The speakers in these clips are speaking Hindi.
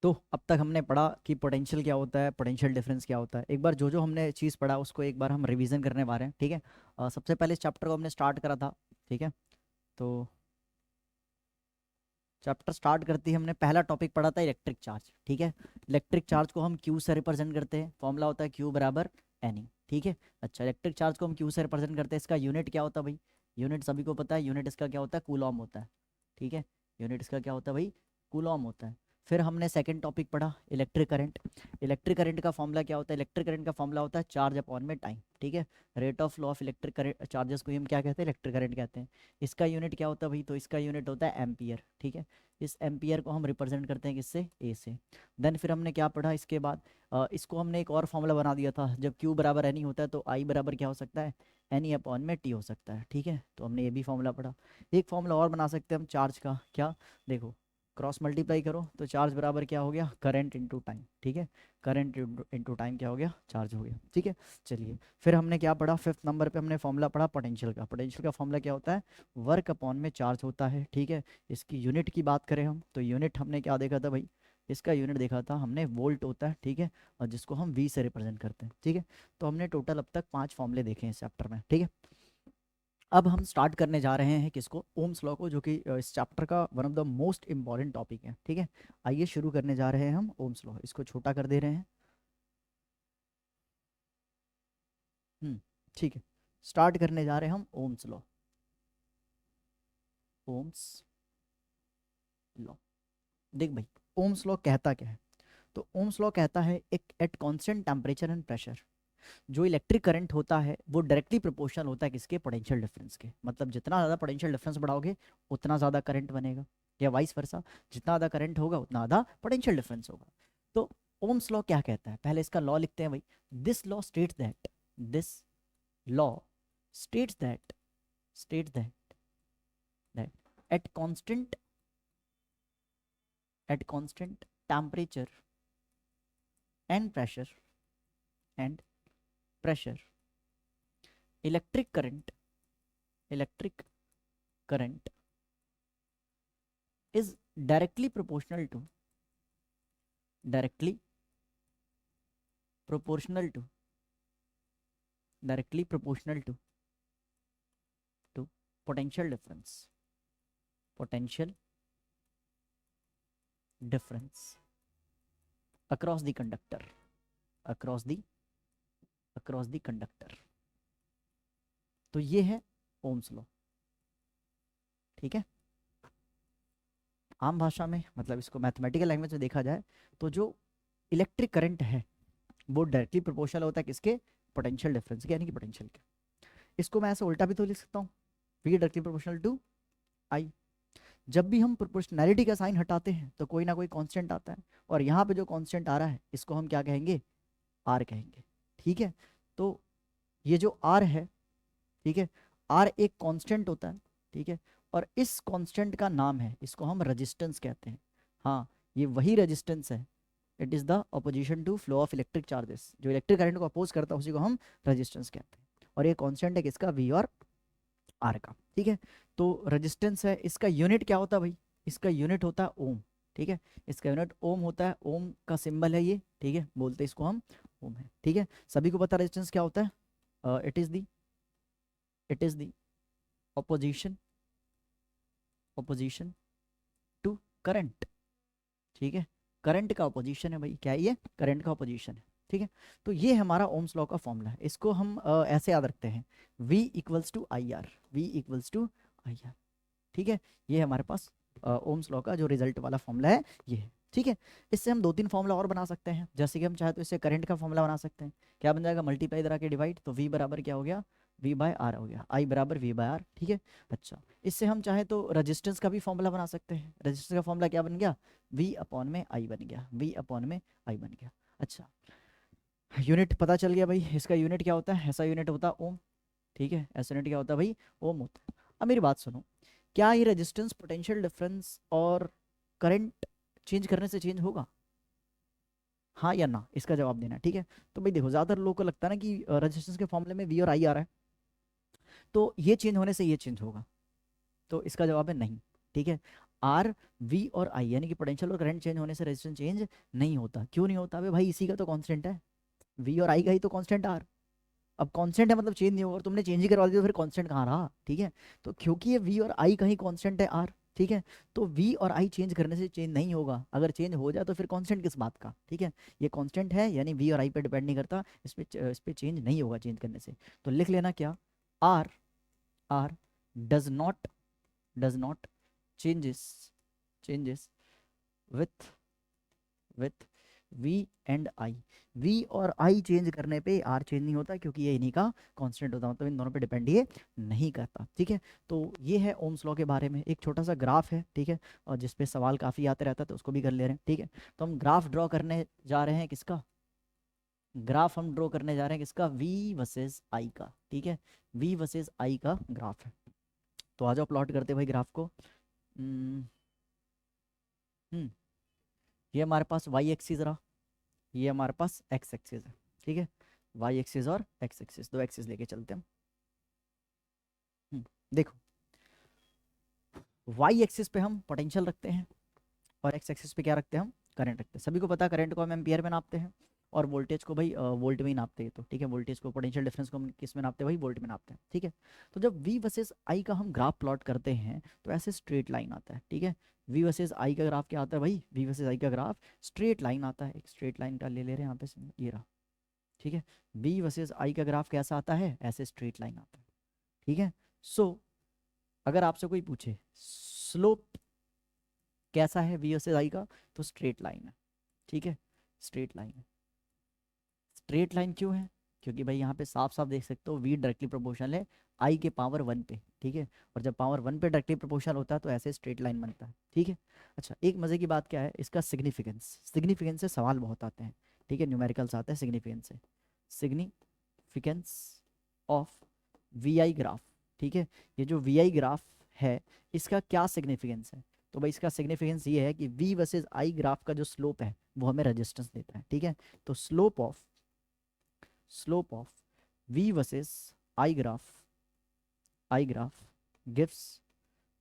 तो अब तक हमने पढ़ा कि पोटेंशियल क्या होता है, पोटेंशियल डिफरेंस क्या होता है। एक बार जो जो हमने चीज़ पढ़ा उसको एक बार हम रिवीजन करने वाले हैं, ठीक है। सबसे पहले इस चैप्टर को हमने स्टार्ट करा था, ठीक है। तो चैप्टर स्टार्ट करते ही हमने पहला टॉपिक पढ़ा था इलेक्ट्रिक चार्ज, ठीक है। इलेक्ट्रिक चार्ज को हम क्यू से रिप्रेजेंट करते हैं, फॉर्मूला होता है क्यू बराबर एन ई, ठीक है। अच्छा, इलेक्ट्रिक चार्ज को हम क्यू से रिप्रेजेंट करते हैं, इसका यूनिट क्या होता है भाई? यूनिट सभी को पता है, यूनिट इसका क्या होता है? कूलॉम होता है, ठीक है। यूनिट इसका क्या होता है भाई? कूलॉम होता है। फिर हमने सेकंड टॉपिक पढ़ा इलेक्ट्रिक करंट। इलेक्ट्रिक करंट का फॉर्मूला क्या होता है? इलेक्ट्रिक करंट का फॉर्मूला होता है चार्ज अपॉन में टाइम, ठीक है। Rate of flow of electric current charges को ही हम क्या कहते हैं? इलेक्ट्रिक करंट कहते हैं। इसका यूनिट क्या होता है भाई? तो इसका यूनिट होता है एम्पियर, ठीक है। इस एम्पियर को हम रिप्रेजेंट करते हैं किससे? ए से। देन फिर हमने क्या पढ़ा इसके बाद? इसको हमने एक और फॉर्मूला बना दिया था, जब क्यू बराबर एन ई होता है तो आई बराबर क्या हो सकता है? एन ई अपॉन में टी हो सकता है, ठीक है। तो हमने ये भी फॉर्मूला पढ़ा। एक फॉर्मूला और बना सकते हैं हम चार्ज का, क्या? देखो, क्रॉस मल्टीप्लाई करो तो चार्ज बराबर क्या हो गया? करंट इनटू टाइम, ठीक है। करंट इनटू टाइम क्या हो गया? चार्ज हो गया, ठीक है। चलिए, फिर हमने क्या पढ़ा? फिफ्थ नंबर पे हमने फॉर्मूला पढ़ा पोटेंशियल का। पोटेंशियल का फॉर्मूला क्या होता है? वर्क अपॉन में चार्ज होता है, ठीक है। इसकी यूनिट की बात करें हम तो यूनिट हमने क्या देखा था भाई? इसका यूनिट देखा था हमने वोल्ट होता है, ठीक है। और जिसको हम वी से रिप्रेजेंट करते हैं, ठीक है। तो हमने टोटल अब तक 5 फॉर्मूले देखे हैं इस चैप्टर में, ठीक है। अब हम स्टार्ट करने जा रहे हैं किसको? ओम्स लॉ को, जो कि इस चैप्टर का one of the most important topic है, ठीक है। आइए शुरू करने जा रहे हैं हम ओम्स लॉ। इसको छोटा कर दे रहे हैं। ठीक है। स्टार्ट करने जा रहे हैं हम ओम्स लॉ। ओम्स लॉ, देख भाई, ओम्स लॉ कहता क्या है? तो ओम्स लॉ कहता है एक at constant temperature and pressure जो इलेक्ट्रिक करंट होता है वो डायरेक्टली प्रोपोर्शनल होता है किसके? पोटेंशियल डिफरेंस के। मतलब जितना ज़्यादा पोटेंशियल डिफरेंस बढ़ाओगे उतना ज़्यादा करंट बनेगा, या वाइस वर्सा, जितना ज़्यादा करंट होगा उतना ज़्यादा पोटेंशियल डिफरेंस होगा। तो ओम्स लॉ क्या कहता है? पहले इसका लॉ लिखते हैं भाई। This law states that, this law states that, states that at constant, at constant temperature and pressure, and pressure, electric current, electric current is directly proportional to, directly proportional to, directly proportional to potential difference, potential difference across the conductor, across the, across the conductor। तो ये है ओम्स लॉ, ठीक है। आम भाषा में, मतलब इसको मैथमेटिकल लैंग्वेज में देखा जाए तो जो इलेक्ट्रिक करंट है वो डायरेक्टली प्रोपोर्शनल होता है किसके? पोटेंशियल डिफरेंस के, यानी कि पोटेंशियल के। इसको मैं ऐसे उल्टा भी तो लिख सकता हूँ, वी डायरेक्टली प्रोपोर्शनल टू आई। जब भी हम प्रोपोर्शनैलिटी का साइन हटाते हैं तो कोई ना कोई कांस्टेंट आता है, और यहाँ पे जो कांस्टेंट आ रहा है इसको हम क्या कहेंगे? आर कहेंगे, ठीक है। तो ये जो आर है, ठीक है, आर एक कांस्टेंट होता है, ठीक है। और इस कांस्टेंट का नाम है, इसको हम रेजिस्टेंस कहते हैं। हाँ, ये वही रेजिस्टेंस है। It is the opposition to flow of electric charges, जो इलेक्ट्रिक करंट को अपोज करता है उसी को हम रेजिस्टेंस कहते हैं। और ये कांस्टेंट है किसका? वी और आर का, ठीक है। तो रेजिस्टेंस है, इसका यूनिट क्या होता है भाई? इसका यूनिट होता है ओम, ठीक है। इसका यूनिट ओम होता है, ओम का सिंबल है ये, ठीक है, बोलते हैं इसको हम ओम है, ठीक है। सभी को पता रेजिस्टेंस क्या होता है? It is the, it is the opposition, opposition to current, ठीक है। करंट का ऑपोजिशन है भाई, क्या है ये? करंट का ऑपोजिशन है, ठीक है। तो ये हमारा ओम्स लॉ का फॉर्मूला है। इसको हम ऐसे याद रखते हैं, V equals to I R, V equals to I R, ठीक है। ये हमारे पास ओम्स लॉ का जो रिजल्ट वाला फॉर्मूला है ये है, ठीक है। इससे हम 2-3 फॉर्मूला और बना सकते हैं, जैसे कि हम चाहे तो इससे करंट का फॉर्मूला बना सकते हैं। क्या बन जाएगा? मल्टीप्लाई इधर आके डिवाइड, तो V बराबर क्या हो गया? V बाय आर हो गया, I बराबर V बाय आर, ठीक है। अच्छा, इससे हम चाहे तो रजिस्टेंस का भी फॉर्मूला बना सकते हैं। रजिस्टेंस का फॉर्मूला क्या बन गया? V अपॉन में I बन गया, V अपॉन में I बन गया। अच्छा, यूनिट पता चल गया भाई, इसका यूनिट क्या होता है? ऐसा यूनिट होता है ओम, ठीक है। ऐसा यूनिट क्या होता है भाई? ओम होता है। अब मेरी बात सुनो, क्या ये रेजिस्टेंस पोटेंशियल डिफरेंस और करंट चेंज करने से चेंज होगा? हाँ या ना, इसका जवाब देना है, ठीक है। तो भाई देखो, ज़्यादातर लोगों को लगता है ना कि रेजिस्टेंस के फॉर्मूले में वी और आई आ रहा है, तो ये चेंज होने से ये चेंज होगा। तो इसका जवाब है नहीं, ठीक है। आर वी और आई, यानी कि पोटेंशियल और करंट चेंज होने से रेजिस्टेंस चेंज नहीं होता। क्यों नहीं होता? भाई इसी का तो कांस्टेंट है, वी और आई का ही तो कांस्टेंट आर। अब कांस्टेंट है मतलब चेंज नहीं होगा, और तुमने चेंज ही करवा दिया तो फिर कांस्टेंट कहाँ रहा? ठीक है, तो क्योंकि ये वी और आई का ही कांस्टेंट है आर, ठीक है, तो वी और आई चेंज करने से चेंज नहीं होगा। अगर चेंज हो जाए तो फिर कांस्टेंट किस बात का? ठीक है, ये कांस्टेंट है, यानी वी और आई पे डिपेंड नहीं करता, इस पे चेंज नहीं होगा चेंज करने से। तो लिख लेना क्या, R, R does not changes changes with v and i। v और i चेंज करने पे r चेंज नहीं होता, क्योंकि ये इन्हीं का कांस्टेंट होता है, मतलब इन दोनों पे डिपेंड ये नहीं करता। ठीक है, तो ये है ओम्स लॉ के बारे में। एक छोटा सा ग्राफ है, ठीक है, और जिसपे सवाल काफ़ी आते रहता है, तो उसको भी कर ले रहे हैं। ठीक है, तो हम ग्राफ ड्रॉ करने जा रहे हैं, किसका ग्राफ हम ड्रॉ करने जा रहे हैं? किसका? v वर्सेस i का। ठीक है, v वर्सेस i का ग्राफ है। तो आ जाओ प्लॉट करते हैं भाई ग्राफ को। हम्म हम्म, ये हमारे पास वाई एक्सिस रहा, ये हमारे पास एक्स एक्सिस है। ठीक है, वाई एक्सिस और एक्स एक्सिस, दो एक्सिस लेके चलते हैं हम। देखो, वाई एक्सिस पे हम पोटेंशियल रखते हैं, और एक्स एक्सिस पे क्या रखते हैं? हम करंट रखते हैं। सभी को पता है करंट को हम एम्पियर में नापते हैं, और वोल्टेज को भाई वोल्ट में ही नापते हैं। तो ठीक है, वोल्टेज को, पोटेंशियल डिफरेंस को हम किस में नापते हैं भाई? वोल्ट में नापते हैं। ठीक है, तो जब वी वर्सेस आई का हम ग्राफ प्लॉट करते हैं तो ऐसे स्ट्रेट लाइन आता है। ठीक है, वी वर्सेस आई का ग्राफ क्या आता है भाई? वी वर्सेस आई का ग्राफ स्ट्रेट लाइन आता है। एक स्ट्रेट लाइन का ले ले रहे हैं यहाँ पे, ये रहा। ठीक है, वी वर्सेस आई का ग्राफ कैसा आता है? ऐसे स्ट्रेट लाइन आता है। ठीक है, सो अगर आपसे कोई पूछे स्लोप कैसा है वी वर्सेस आई का, तो स्ट्रेट लाइन है। ठीक है, स्ट्रेट लाइन है। स्ट्रेट लाइन क्यों है? क्योंकि भाई यहाँ पे साफ साफ देख सकते हो वी डायरेक्टली प्रोपोर्शनल है आई के पावर 1 पे। ठीक है, और जब पावर 1 पे डायरेक्टली प्रोपोर्शनल होता है तो ऐसे स्ट्रेट लाइन बनता है। ठीक है, अच्छा एक मजे की बात क्या है, इसका सिग्निफिकेंस, सिग्निफिकेंस से सवाल बहुत आते हैं। ठीक है, न्यूमेरिकल्स आते हैं सिग्निफिकेंस से, significance of V I graph. ठीक है, ये जो वी आई ग्राफ है, इसका क्या सिग्निफिकेंस है? तो भाई इसका सिग्निफिकेंस ये है कि वी वर्सेस आई ग्राफ का जो स्लोप है वो हमें रेजिस्टेंस देता है। ठीक है, तो slope of v versus I graph gives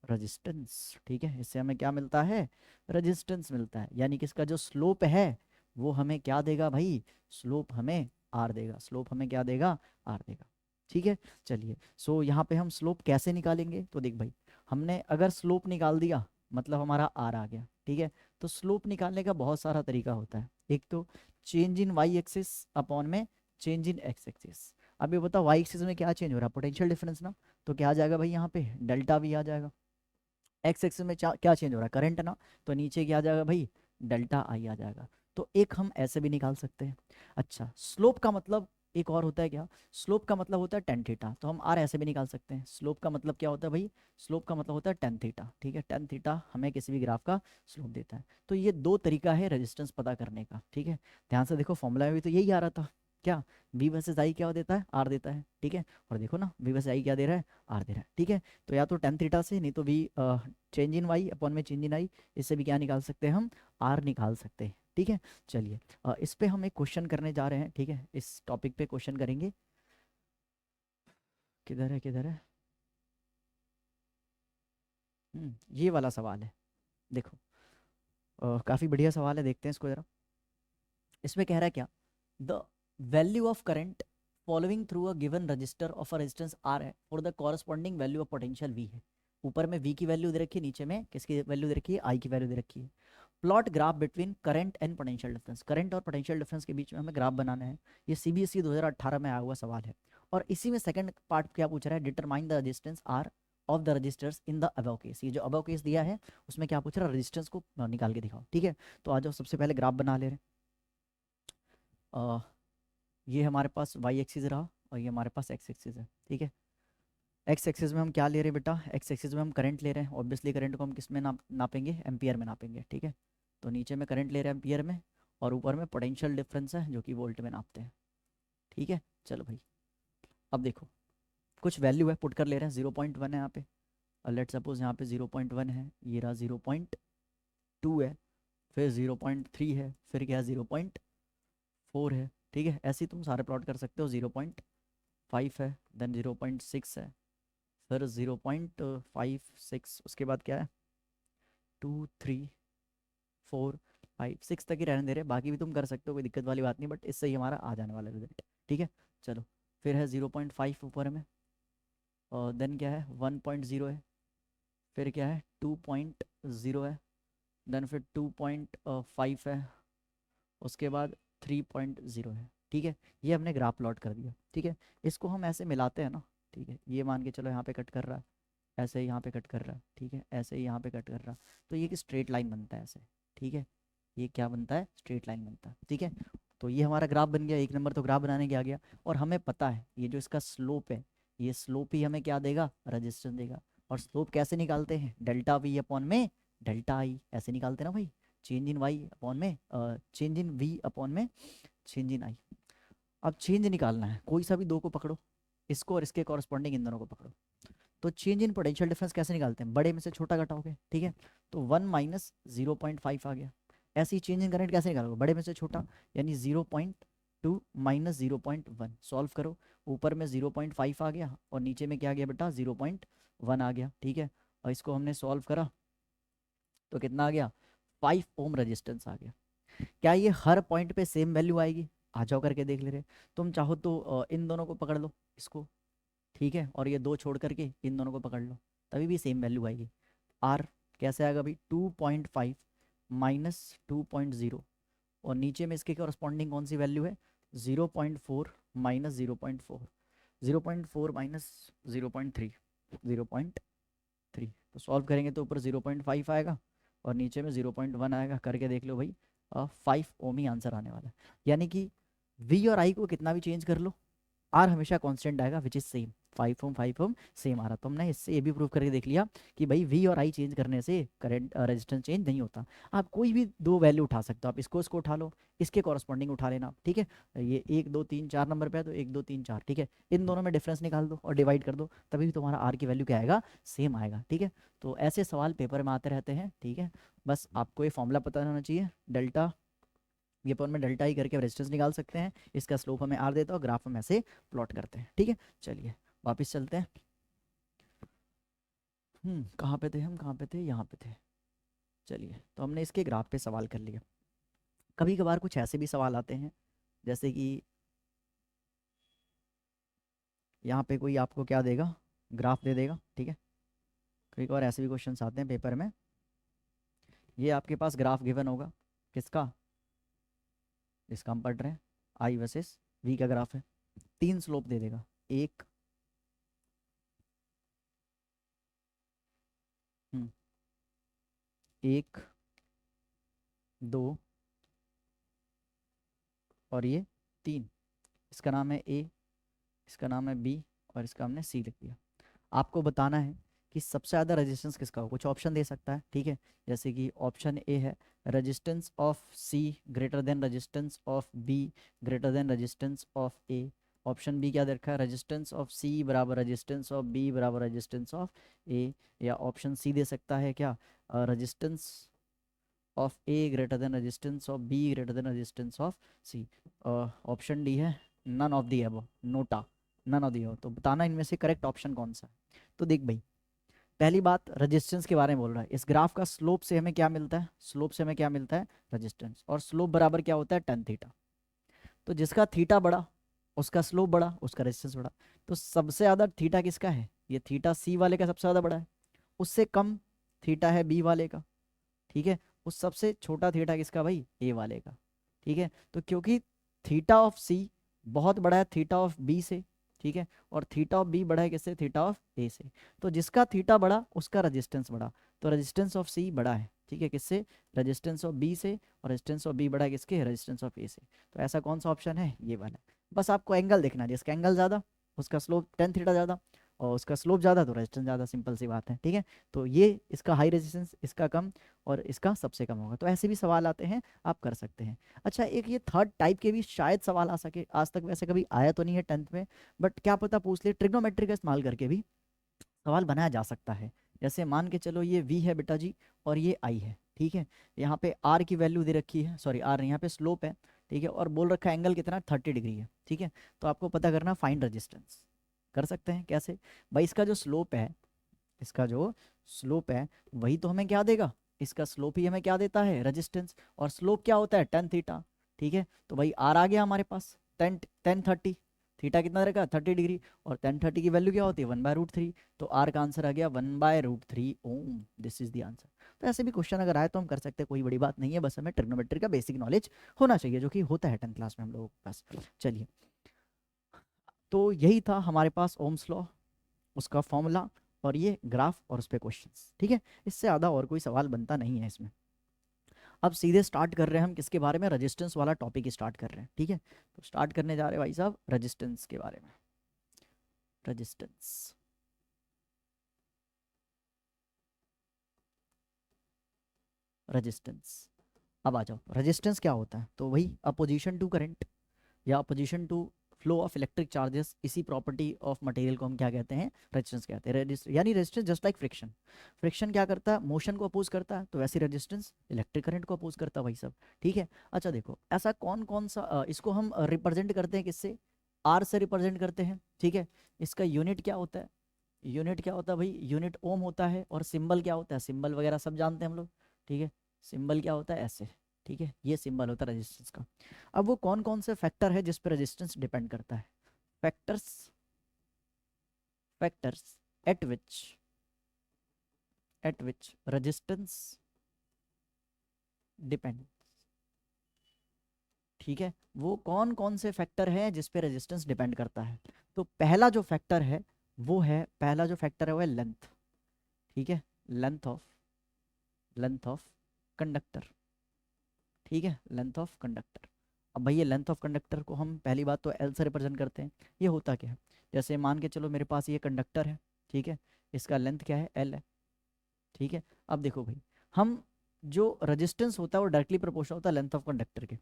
resistance. ठीक है, इससे हमें क्या मिलता है? रेजिस्टेंस मिलता है, यानी कि इसका जो स्लोप है वो हमें क्या देगा भाई? स्लोप हमें आर देगा, स्लोप हमें क्या देगा? आर देगा। ठीक है, चलिए, सो यहाँ पे हम स्लोप कैसे निकालेंगे? तो देख भाई, हमने अगर स्लोप निकाल दिया मतलब हमारा आर आ गया। ठीक है, तो स्लोप निकालने का बहुत सारा तरीका होता है। एक तो change in Y axis upon में चेंज इन एक्स एक्सिस। अब ये बताओ वाई एक्सिस में क्या चेंज हो रहा है? पोटेंशियल डिफरेंस ना, तो क्या आ जाएगा भाई? यहाँ पे डेल्टा वी आ जाएगा। एक्स एक्सिस में क्या चेंज हो रहा है? करंट ना, तो नीचे क्या आ जाएगा भाई? डेल्टा आई आ जाएगा। तो एक हम ऐसे भी निकाल सकते हैं। अच्छा, स्लोप का मतलब एक और होता है क्या? स्लोप का मतलब होता है टेन थीटा, तो हम आर ऐसे भी निकाल सकते हैं। स्लोप का मतलब क्या होता है भाई? स्लोप का मतलब होता है टेन थीटा। ठीक है, टेन थीटा हमें किसी भी ग्राफ का स्लोप देता है। तो ये दो तरीका है रेजिस्टेंस पता करने का। ठीक है, ध्यान से देखो, फॉर्मूला में भी तो यही आ रहा था क्या? वी वर्सेस आई क्या देता है? आर देता है। ठीक है, और देखो ना वी वर्सेस आई क्या दे रहा है? आर दे रहा है। ठीक है, तो या तो टेन थीटा से, नहीं तो V change in Y upon में चेंज इन आई, इससे भी क्या निकाल सकते हैं? हम आर निकाल सकते हैं। ठीक है, चलिए, इस पे हम एक क्वेश्चन करने जा रहे हैं। ठीक है, इस टॉपिक पे क्वेश्चन करेंगे। किधर है, किधर है? ये वाला सवाल है, देखो, काफ़ी बढ़िया सवाल है, देखते हैं इसको ज़रा। इसमें कह रहा है क्या? The value of current following through a given register of a resistance R है for the corresponding value of potential V है। ऊपर में वी की वैल्यू दे रखी है, नीचे में किसकी वैल्यू दे रखी है? आई की वैल्यू दे रखी है। Plot graph between current and potential difference, current और पोटेंशियल डिफरेंस के बीच में हमें ग्राफ बनाना है। ये सीबीएसई 2018 में आया हुआ सवाल है। और इसी में सेकंड पार्ट क्या पूछ रहा है? Determine the resistance R of the resistors in the above case. ये जो अबव केस दिया है उसमें क्या पूछ रहा है? रेजिस्टेंस को निकाल के दिखाओ। ठीक है, तो आ जाओ, सबसे पहले ग्राफ बना ले रहे हैं। ये हमारे पास वाई एक्सिस रहा, और ये हमारे पास एक्स एक्सिस है। ठीक है, एक्स एक्सिस में हम क्या ले रहे हैं बेटा? एक्स एक्सिस में हम करंट ले रहे हैं। ऑब्वियसली करंट को हम किस में नापेंगे? एम्पियर में नापेंगे। ठीक है, तो नीचे में करंट ले रहे हैं एम्पियर में, और ऊपर में पोटेंशियल डिफरेंस है जो कि वोल्ट में नापते हैं। ठीक है, चलो भाई, अब देखो, कुछ वैल्यू है, पुट कर ले रहे हैं। 0.1 है यहाँ पे, और लेट सपोज यहाँ पे 0.1 है, ये रहा 0.2 है, फिर 0.3 है, फिर क्या? 0.4 है। ठीक है, ऐसे ही तुम सारे प्लॉट कर सकते हो। 0.5 है, देन 0.6 है, फिर 0.56, उसके बाद क्या है? 2 3 4 5 6 तक ही रहने दे रहे, बाकी भी तुम कर सकते हो, कोई दिक्कत वाली बात नहीं, बट इससे ही हमारा आ जाने वाला रिजल्ट। ठीक है, चलो फिर है 0.5 ऊपर में, और देन क्या है 1.0 है, फिर क्या है 2.0 है, देन फिर 2.5 है, उसके बाद 3.0 है। ठीक है, ये हमने ग्राफ प्लॉट कर दिया। ठीक है, इसको हम ऐसे मिलाते हैं ना, ठीक है, ये मान के चलो यहाँ पे कट कर रहा है, ऐसे ही यहाँ पे कट कर रहा है, ठीक है, ऐसे ही यहाँ पे कट कर रहा है, तो ये कि स्ट्रेट लाइन बनता है ऐसे। ठीक है, ये क्या बनता है, स्ट्रेट लाइन बनता है। ठीक है, तो ये हमारा ग्राफ बन गया, एक नंबर तो ग्राफ बनाने के आ गया। और हमें पता है ये जो इसका स्लोप है, ये स्लोप ही हमें क्या देगा, रजिस्टेंस देगा। और स्लोप कैसे निकालते हैं, डेल्टा वी अपॉन में डेल्टा आई, ऐसे निकालते हैं ना भाई, चेंज इन वाई अपॉन में चेंज इन वी अपॉन में चेंज इन आई। अब चेंज निकालना है, कोई सा भी दो को पकड़ो, इसको और इसके कॉरस्पॉन्डिंग इन दोनों को पकड़ो। तो चेंज इन पोटेंशियल डिफरेंस कैसे निकालते हैं, बड़े में से छोटा घटाओगे। ठीक है, तो 1 - 0.5 आ गया। ऐसे ही चेंज इन करंट कैसे निकालोगे, बड़े में से छोटा, यानी 0.2 - 0.1 सॉल्व करो। ऊपर में 0.5 आ गया और नीचे में क्या आ गया बेटा, 0.1 आ गया। ठीक है, और इसको हमने सॉल्व करा तो कितना आ गया, 5 ओम रजिस्टेंस आ गया। क्या ये हर पॉइंट पे सेम वैल्यू आएगी, आ जाओ करके देख ले रहे। तुम चाहो तो इन दोनों को पकड़ लो, इसको, ठीक है, और ये दो छोड़ करके इन दोनों को पकड़ लो, तभी भी सेम वैल्यू आएगी। आर कैसे आएगा भाई, 2.5 - 2.0, और नीचे में इसके कॉरस्पॉन्डिंग कौन सी वैल्यू है, 0.4 - 0.4, 0.4 - 0.3, 0.3। तो सॉल्व करेंगे तो ऊपर 0.5 आएगा और नीचे में 0.1 आएगा, करके देख लो भाई, 5 ओम ही आंसर आने वाला है। यानी कि वी और आई को कितना भी चेंज कर लो, आर हमेशा कांस्टेंट आएगा, which is same, 5 ohm same आ रहा। तो हमने इससे ये भी प्रूव करके देख लिया कि भाई वी और आई चेंज करने से करंट रेजिस्टेंस चेंज नहीं होता। आप कोई भी दो वैल्यू उठा सकते हो, आप इसको उठा लो, इसके कॉरस्पॉन्डिंग उठा लेना। ठीक है, ये 1 2 3 4 नंबर पे है तो 1 2 3 4, ठीक है, इन दोनों में डिफरेंस निकाल दो और डिवाइड कर दो, तभी भी तुम्हारा आर की वैल्यू क्या आएगा, सेम आएगा। ठीक है, तो ऐसे सवाल पेपर में आते रहते हैं। ठीक है, बस आपको ये फॉर्मूला पता होना चाहिए, डेल्टा ये अपन में डेल्टा ही करके रेजिस्टेंस निकाल सकते हैं, इसका स्लोप हमें आर देता है और ग्राफ हम ऐसे प्लॉट करते हैं। ठीक है, चलिए वापस चलते हैं। कहाँ पे थे हम, कहाँ पे थे, यहाँ पे थे। चलिए, तो हमने इसके ग्राफ पे सवाल कर लिया। कभी कभार कुछ ऐसे भी सवाल आते हैं, जैसे कि यहाँ पे कोई आपको क्या देगा, ग्राफ दे देगा। ठीक है, कभी कभार ऐसे भी क्वेश्चन आते हैं पेपर में, ये आपके पास ग्राफ गिवन होगा, किसका, जिसका हम पढ़ रहे हैं, आई वर्सेस वी का ग्राफ है। 3 स्लोप दे देगा, एक, हम्म, 1 2 और ये 3। इसका नाम है ए, इसका नाम है बी, और इसका हमने सी लिख दिया। आपको बताना है कि सबसे ज़्यादा रेजिस्टेंस किसका हो, कुछ ऑप्शन दे सकता है। ठीक है, जैसे कि ऑप्शन ए है resistance of C greater than resistance of B greater than resistance of A. Option B क्या दे रखा है, रेजिस्टेंस ऑफ सी बराबर रेजिस्टेंस ऑफ बी बराबर रेजिस्टेंस ऑफ ए। या ऑप्शन सी दे सकता है क्या, resistance of A greater than resistance of B greater than resistance of C. Option D है none of the above, NOTA, none of the above. तो बताना इनमें से करेक्ट ऑप्शन कौन सा है। तो देख भाई, पहली बात रेजिस्टेंस के बारे में बोल रहा है, इस ग्राफ का स्लोप से हमें क्या मिलता है, स्लोप से हमें क्या मिलता है, रेजिस्टेंस, और स्लोप बराबर क्या होता है, tan थीटा। तो जिसका थीटा बड़ा उसका स्लोप बड़ा, उसका रेजिस्टेंस बड़ा। तो सबसे ज़्यादा थीटा किसका है, ये थीटा सी वाले का सबसे ज़्यादा बड़ा है, उससे कम थीटा है बी वाले का। ठीक है, उस सबसे छोटा थीटा किसका भाई, ए वाले का। ठीक है, तो क्योंकि थीटा ऑफ सी बहुत बड़ा है थीटा ऑफ बी से, ठीक है, और थीटा ऑफ बी बड़ा है किससे, थीटा ऑफ ए से। तो जिसका थीटा बड़ा उसका रेजिस्टेंस बड़ा, तो रेजिस्टेंस ऑफ सी बड़ा है, ठीक है, किससे, रेजिस्टेंस ऑफ बी से, और रेजिस्टेंस ऑफ बी बड़ा है किसके, रेजिस्टेंस ऑफ ए से। तो ऐसा कौन सा ऑप्शन है, ये वाला। बस आपको एंगल देखना है, जिसका एंगल ज़्यादा उसका स्लोप tan थीटा ज़्यादा, और उसका स्लोप ज़्यादा तो रेजिस्टेंस ज़्यादा, सिंपल सी बात है। ठीक है, तो ये इसका हाई रेजिस्टेंस, इसका कम, और इसका सबसे कम होगा। तो ऐसे भी सवाल आते हैं, आप कर सकते हैं। अच्छा, एक ये थर्ड टाइप के भी शायद सवाल आ सके, आज तक वैसे कभी आया तो नहीं है 10th में, बट क्या पता पूछ ले, ट्रिग्नोमेट्री का इस्तेमाल करके भी सवाल बनाया जा सकता है। जैसे मान के चलो ये v है बेटा जी, और ये i है। ठीक है, यहाँ पे r की वैल्यू दे रखी है, सॉरी r नहीं, यहाँ पे स्लोप है। ठीक है, और बोल रखा है एंगल कितना, 30 डिग्री है। ठीक है, तो आपको पता करना फाइंड रेजिस्टेंस, कर सकते हैं कैसे भाई, इसका जो स्लोप है, इसका जो स्लोप है वही तो हमें क्या देगा, इसका स्लोप ही हमें क्या देता है, रेजिस्टेंस, और स्लोप क्या होता है, tan थीटा। ठीक है, तो भाई आर आ गया हमारे पास, tan 30, थीटा कितना रहेगा 30 डिग्री, और tan 30 की वैल्यू क्या होती है 1/√3, तो आर का आंसर आ गया 1/√3 ohm. This is the answer. तो ऐसे भी क्वेश्चन अगर आए तो हम कर सकते हैं, कोई बड़ी बात नहीं है, बस हमें ट्रिग्नोमेट्री का बेसिक नॉलेज होना चाहिए, जो कि होता है 10th क्लास में हम लोगों के पास। चलिए, तो यही था हमारे पास ओम्स लॉ, उसका फॉर्मूला, और ये ग्राफ और उस पर क्वेश्चंस। ठीक है, इससे ज़्यादा और कोई सवाल बनता नहीं है इसमें। अब सीधे स्टार्ट कर रहे हैं हम किसके बारे में, रेजिस्टेंस वाला टॉपिक स्टार्ट कर रहे हैं। ठीक है, तो स्टार्ट करने जा रहे हैं भाई साहब रेजिस्टेंस के बारे में। रेजिस्टेंस, रेजिस्टेंस, अब आ जाओ, रेजिस्टेंस क्या होता है, तो वही अपोजिशन टू करंट या opposition to flow of electric charges, इसी प्रॉपर्टी ऑफ मटेरियल को हम क्या कहते हैं, रेजिस्टेंस कहते हैं। यानी resistance just like friction, friction क्या करता है, मोशन को अपोज करता है, तो वैसे रेजिस्टेंस इलेक्ट्रिक करंट को अपोज करता है भाई सब। ठीक है, अच्छा देखो, ऐसा कौन कौन सा इसको हम रिप्रेजेंट करते हैं किससे, आर से रिप्रेजेंट करते हैं। ठीक है, इसका यूनिट क्या होता है, यूनिट क्या होता है भाई, यूनिट ओम होता है, और सिंबल क्या होता है, सिंबल वगैरह सब जानते हैं हम लोग। ठीक है, सिंबल क्या होता है, ऐसे। ठीक है, ये सिंबल होता है रेजिस्टेंस का। अब वो कौन कौन से फैक्टर है जिस पर रेजिस्टेंस डिपेंड करता है, फैक्टर्स, फैक्टर्स एट विच रेजिस्टेंस डिपेंड। ठीक है, वो कौन कौन से फैक्टर हैं जिस पे रेजिस्टेंस डिपेंड करता है, तो पहला जो फैक्टर है वो है, पहला जो फैक्टर है वो है लेंथ। ठीक है, length of, length of conductor. ठीक है, लेंथ ऑफ कंडक्टर। अब भाई ये लेंथ ऑफ कंडक्टर को हम पहली बात तो एल से रिप्रेजेंट करते हैं। ये होता क्या है, जैसे मान के चलो मेरे पास ये कंडक्टर है। ठीक है, इसका लेंथ क्या है, एल है। ठीक है, अब देखो भाई, हम जो रेजिस्टेंस होता है वो डायरेक्टली प्रोपोर्शनल होता है लेंथ ऑफ कंडक्टर के।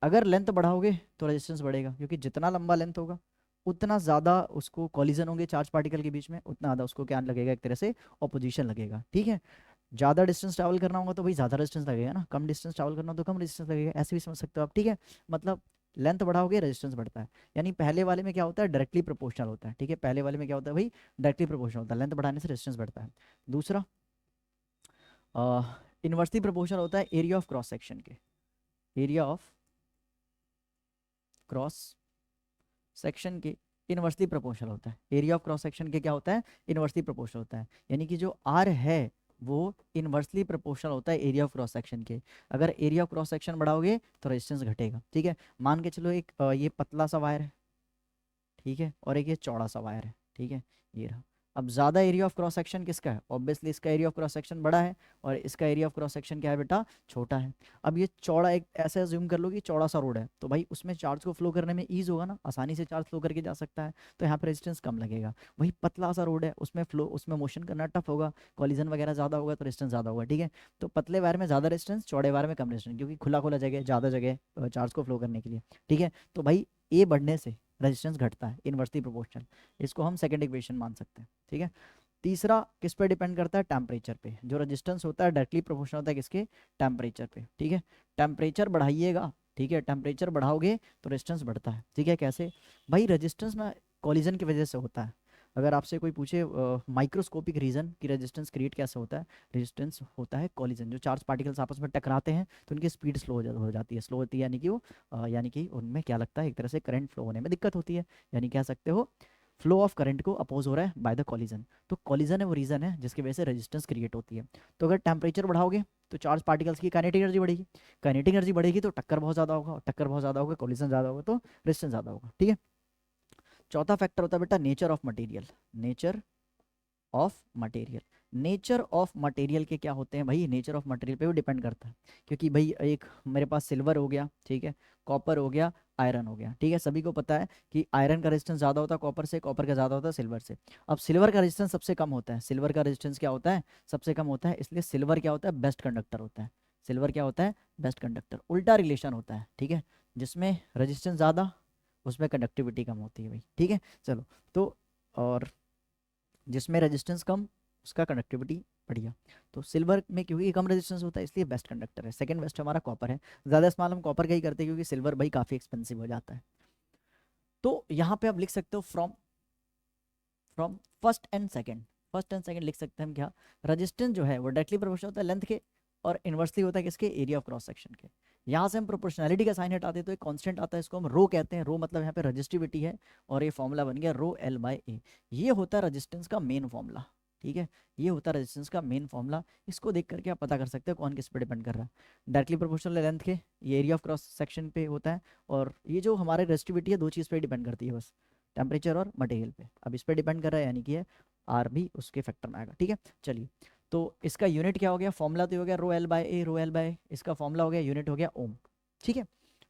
अगर लेंथ बढ़ाओगे तो रेजिस्टेंस बढ़ेगा, क्योंकि जितना लंबा लेंथ होगा उतना ज़्यादा उसको कॉलिजन होंगे चार्ज पार्टिकल के बीच में, उतना ज़्यादा उसको क्या लगेगा, एक तरह से ऑपोजिशन लगेगा। ठीक है, ज़्यादा डिस्टेंस ट्रैवल करना होगा तो भाई ज़्यादा डिस्टेंस लगेगा ना, कम डिस्टेंस ट्रैवल करना हो तो कम डिस्टेंस लगेगा, ऐसे भी समझ सकते हो आप। ठीक है, मतलब लेंथ बढ़ाओगे रेजिस्टेंस बढ़ता है, यानी पहले वाले में क्या होता है, डायरेक्टली प्रोपोर्शनल होता है। ठीक है, पहले वाले में क्या होता है भाई, डायरेक्टली प्रोपोर्शनल होता है, लेंथ बढ़ाने से रेजिस्टेंस बढ़ता है। दूसरा, इन्वर्सली प्रोपोर्शनल होता है एरिया ऑफ क्रॉस सेक्शन के, एरिया ऑफ क्रॉस सेक्शन के इनवर्सली प्रोपोर्शनल होता है, एरिया ऑफ क्रॉस सेक्शन के क्या होता है, इनवर्सली प्रोपोर्शनल होता है, यानी कि जो आर है वो इनवर्सली प्रोपोर्शनल होता है एरिया ऑफ क्रॉस सेक्शन के। अगर एरिया ऑफ क्रॉस सेक्शन बढ़ाओगे तो रेजिस्टेंस घटेगा। ठीक है, मान के चलो एक ये पतला सा वायर है। ठीक है, और एक ये चौड़ा सा वायर है। ठीक है, ये रहा। अब ज़्यादा एरिया ऑफ क्रॉस सेक्शन किसका है, ऑब्वियसली इसका एरिया ऑफ क्रॉस सेक्शन बड़ा है, और इसका एरिया ऑफ क्रॉस सेक्शन क्या है बेटा, छोटा है। अब ये चौड़ा, एक ऐसे अज्यूम कर लो कि चौड़ा सा रोड है, तो भाई उसमें चार्ज को फ्लो करने में ईज होगा ना, आसानी से चार्ज फ्लो करके जा सकता है, तो यहाँ पर रेजिस्टेंस कम लगेगा। वही पतला सा रोड है, उसमें फ्लो, उसमें मोशन करना टफ होगा, कॉलिजन वगैरह ज़्यादा होगा, तो रेजिस्टेंस ज़्यादा होगा। ठीक है, तो पतले वायर में ज़्यादा रेजिस्टेंस, चौड़े वायर में कम रेजिस्टेंस, क्योंकि खुला खुला जगह, ज़्यादा जगह चार्ज को फ्लो करने के लिए। ठीक है, तो भाई ए बढ़ने से रेजिस्टेंस घटता है, इनवर्सली प्रोपोर्शनल, इसको हम सेकंड इक्वेशन मान सकते हैं। ठीक है, तीसरा किस पे डिपेंड करता है, टेम्परेचर पे। जो रेजिस्टेंस होता है डायरेक्टली प्रोपोर्शनल होता है किसके, टेम्परेचर पे। ठीक है, टेम्परेचर बढ़ाइएगा, ठीक है, टेम्परेचर बढ़ाओगे तो रेजिस्टेंस बढ़ता है। ठीक है, कैसे भाई, रेजिस्टेंस ना कॉलिजन की वजह से होता है। अगर आपसे कोई पूछे माइक्रोस्कोपिक रीजन कि रेजिस्टेंस क्रिएट कैसे होता है, रेजिस्टेंस होता है कॉलिजन, जो चार्ज पार्टिकल्स आपस में टकराते हैं तो उनकी स्पीड स्लो हो जाती है, स्लो होती है, यानी कि वो यानी कि उनमें क्या लगता है, एक तरह से करंट फ्लो होने में दिक्कत होती है, यानी कह सकते हो फ्लो ऑफ करंट को अपोज हो रहा है बाय द कॉलिजन। तो कॉलिजन है वो रीजन है जिसकी वजह से रेजिस्टेंस क्रिएट होती है। तो अगर टेम्परेचर बढ़ाओगे तो चार्ज पार्टिकल्स की काइनेटिक एनर्जी बढ़ेगी, काइनेटिक एनर्जी बढ़ेगी तो टक्कर बहुत ज़्यादा होगा, और टक्कर बहुत ज़्यादा होगा, कॉलिजन ज़्यादा होगा, तो रेजिस्टेंस ज़्यादा होगा। ठीक है, चौथा फैक्टर होता है बेटा nature of material, nature of material. Nature of material के क्या होते हैं भाई, नेचर ऑफ मटेरियल पे भी डिपेंड करता है, क्योंकि भाई एक मेरे पास सिल्वर हो गया, ठीक है, कॉपर हो गया, आयरन हो गया। ठीक है, सभी को पता है कि आयरन का रेजिस्टेंस ज़्यादा होता है कॉपर से, कॉपर का ज़्यादा होता है सिल्वर से। अब सिल्वर का रेजिस्टेंस सबसे कम होता है, सिल्वर का रेजिस्टेंस क्या होता है, सबसे कम होता है, इसलिए सिल्वर क्या होता है, बेस्ट कंडक्टर होता है। सिल्वर क्या होता है, बेस्ट कंडक्टर। उल्टा रिलेशन होता है, ठीक है, जिसमें रेजिस्टेंस ज़्यादा उसमें कंडक्टिविटी कम होती है भाई। ठीक है, चलो, तो और जिसमें रेजिस्टेंस कम उसका कंडक्टिविटी बढ़िया। तो सिल्वर में क्योंकि कम रेजिस्टेंस होता है इसलिए बेस्ट कंडक्टर है। सेकंड बेस्ट हमारा कॉपर है, ज़्यादा इस्तेमाल हम कॉपर का ही करते हैं क्योंकि सिल्वर भाई काफ़ी एक्सपेंसिव हो जाता है। तो यहाँ पे आप लिख सकते हो from from first and second, first and second लिख सकते हैं हम क्या, रेजिस्टेंस जो है वो डायरेक्टली प्रोपोर्शनल होता है लेंथ के, और इन्वर्सली होता है किसके, एरिया ऑफ क्रॉस सेक्शन के। यहाँ से हम प्रोपोर्शनैलिटी का साइन हटाते हैं तो एक कांस्टेंट आता है, इसको हम रो कहते हैं। रो मतलब यहाँ पे रजिस्टिविटी है, और ये फॉर्मूला बन गया रो एल बाय ए। ये होता है रेजिस्टेंस का मेन फॉर्मूला, ठीक है, ये होता है रेजिस्टेंस का मेन फॉर्मूला। इसको देख करके आप पता कर सकते हो कौन किस पे डिपेंड कर रहा है। डायरेक्टली प्रोपोर्शनल लेंथ के ये एरिया ऑफ क्रॉस सेक्शन पे होता है, और ये जो हमारे रेजिस्टिविटी है दो चीज़ पे डिपेंड करती है बस, टेम्परेचर और मटेरियल पे। अब इस पे डिपेंड कर रहा है, यानी कि आर भी उसके फैक्टर में आएगा, ठीक है। चलिए, तो इसका यूनिट क्या हो गया, फॉर्मूला तो हो गया rho L by A, rho L by, इसका फॉर्मूला हो गया, यूनिट हो गया ओम, ठीक है।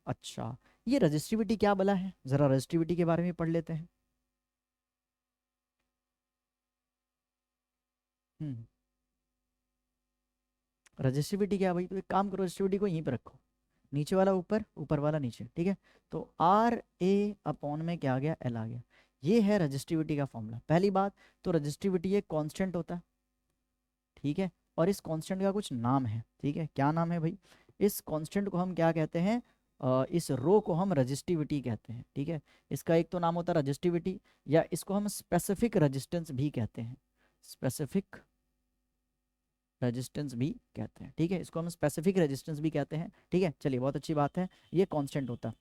अच्छा, ये रजिस्टिविटी क्या बला है, जरा रजिस्टिविटी के बारे में पढ़ लेते हैं। हम्म, रजिस्टिविटी क्या है भाई, तो एक काम करो, रजिस्टिविटी को यहीं पर रखो, नीचे वाला ऊपर, ऊपर वाला नीचे, ठीक है। तो आर ए अपॉन में क्या आ गया, एल आ गया। ये है रजिस्टिविटी का फॉर्मूला। पहली बात तो रजिस्टिविटी एक कांस्टेंट होता है, ठीक है, और इस कांस्टेंट का कुछ नाम है, ठीक है। क्या नाम है भाई, इस कांस्टेंट को हम क्या कहते हैं, इस रो को हम रजिस्टिविटी कहते हैं, ठीक है। इसका एक तो नाम होता है रजिस्टिविटी, या इसको हम स्पेसिफिक रेजिस्टेंस भी कहते हैं, स्पेसिफिक रेजिस्टेंस भी कहते हैं, ठीक है। इसको हम स्पेसिफिक रेजिस्टेंस भी कहते हैं, ठीक है। चलिए, बहुत अच्छी बात है, ये कांस्टेंट होता है।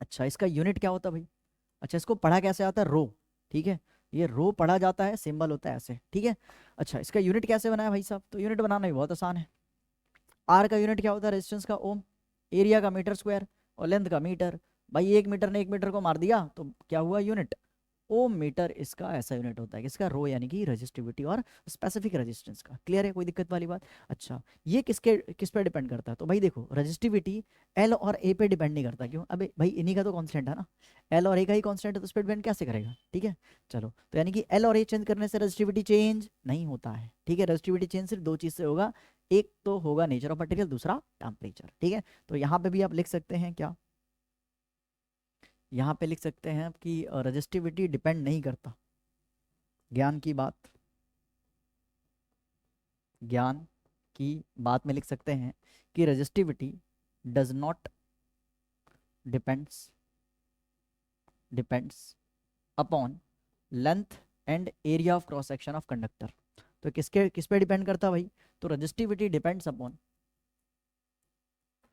अच्छा, इसका यूनिट क्या होता है भाई, अच्छा इसको पढ़ा कैसे आता है, रो, ठीक है। ये रो पढ़ा जाता है, सिंबल होता है ऐसे, ठीक है। अच्छा, इसका यूनिट कैसे बनाया भाई साहब, तो यूनिट बनाना भी बहुत आसान है। आर का यूनिट क्या होता है, रेजिस्टेंस का ओम, एरिया का मीटर स्क्वायर, और लेंथ का मीटर। भाई एक मीटर ने एक मीटर को मार दिया तो क्या हुआ, यूनिट ओम मीटर। इसका ऐसा यूनिट होता है, किसका, रो यानी कि रजिस्टिविटी और स्पेसिफिक रेजिस्टेंस का। क्लियर है, कोई दिक्कत वाली बात। अच्छा, ये किस पे डिपेंड करता है, तो भाई देखो, रजिस्टिविटी एल और ए पे डिपेंड नहीं करता, क्यों, अबे भाई इन्हीं का तो कांस्टेंट है ना, एल और ए का ही कांस्टेंट है, तो उस पर डिपेंड कैसे करेगा, ठीक है। चलो, तो यानी कि एल और ए चेंज करने से रजिस्टिविटी चेंज नहीं होता है, ठीक है। रजिस्टिविटी चेंज सिर्फ दो चीज से होगा, एक तो होगा नेचर ऑफ मटेरियल, दूसरा टेम्परेचर, ठीक है। तो यहाँ पे भी आप लिख सकते हैं क्या, यहाँ पे लिख सकते हैं कि रजिस्टिविटी डिपेंड नहीं करता, ज्ञान की बात, ज्ञान की बात में लिख सकते हैं कि resistivity does not depends depends upon length and area of cross section of conductor. तो किस पे डिपेंड करता है भाई, तो resistivity depends upon,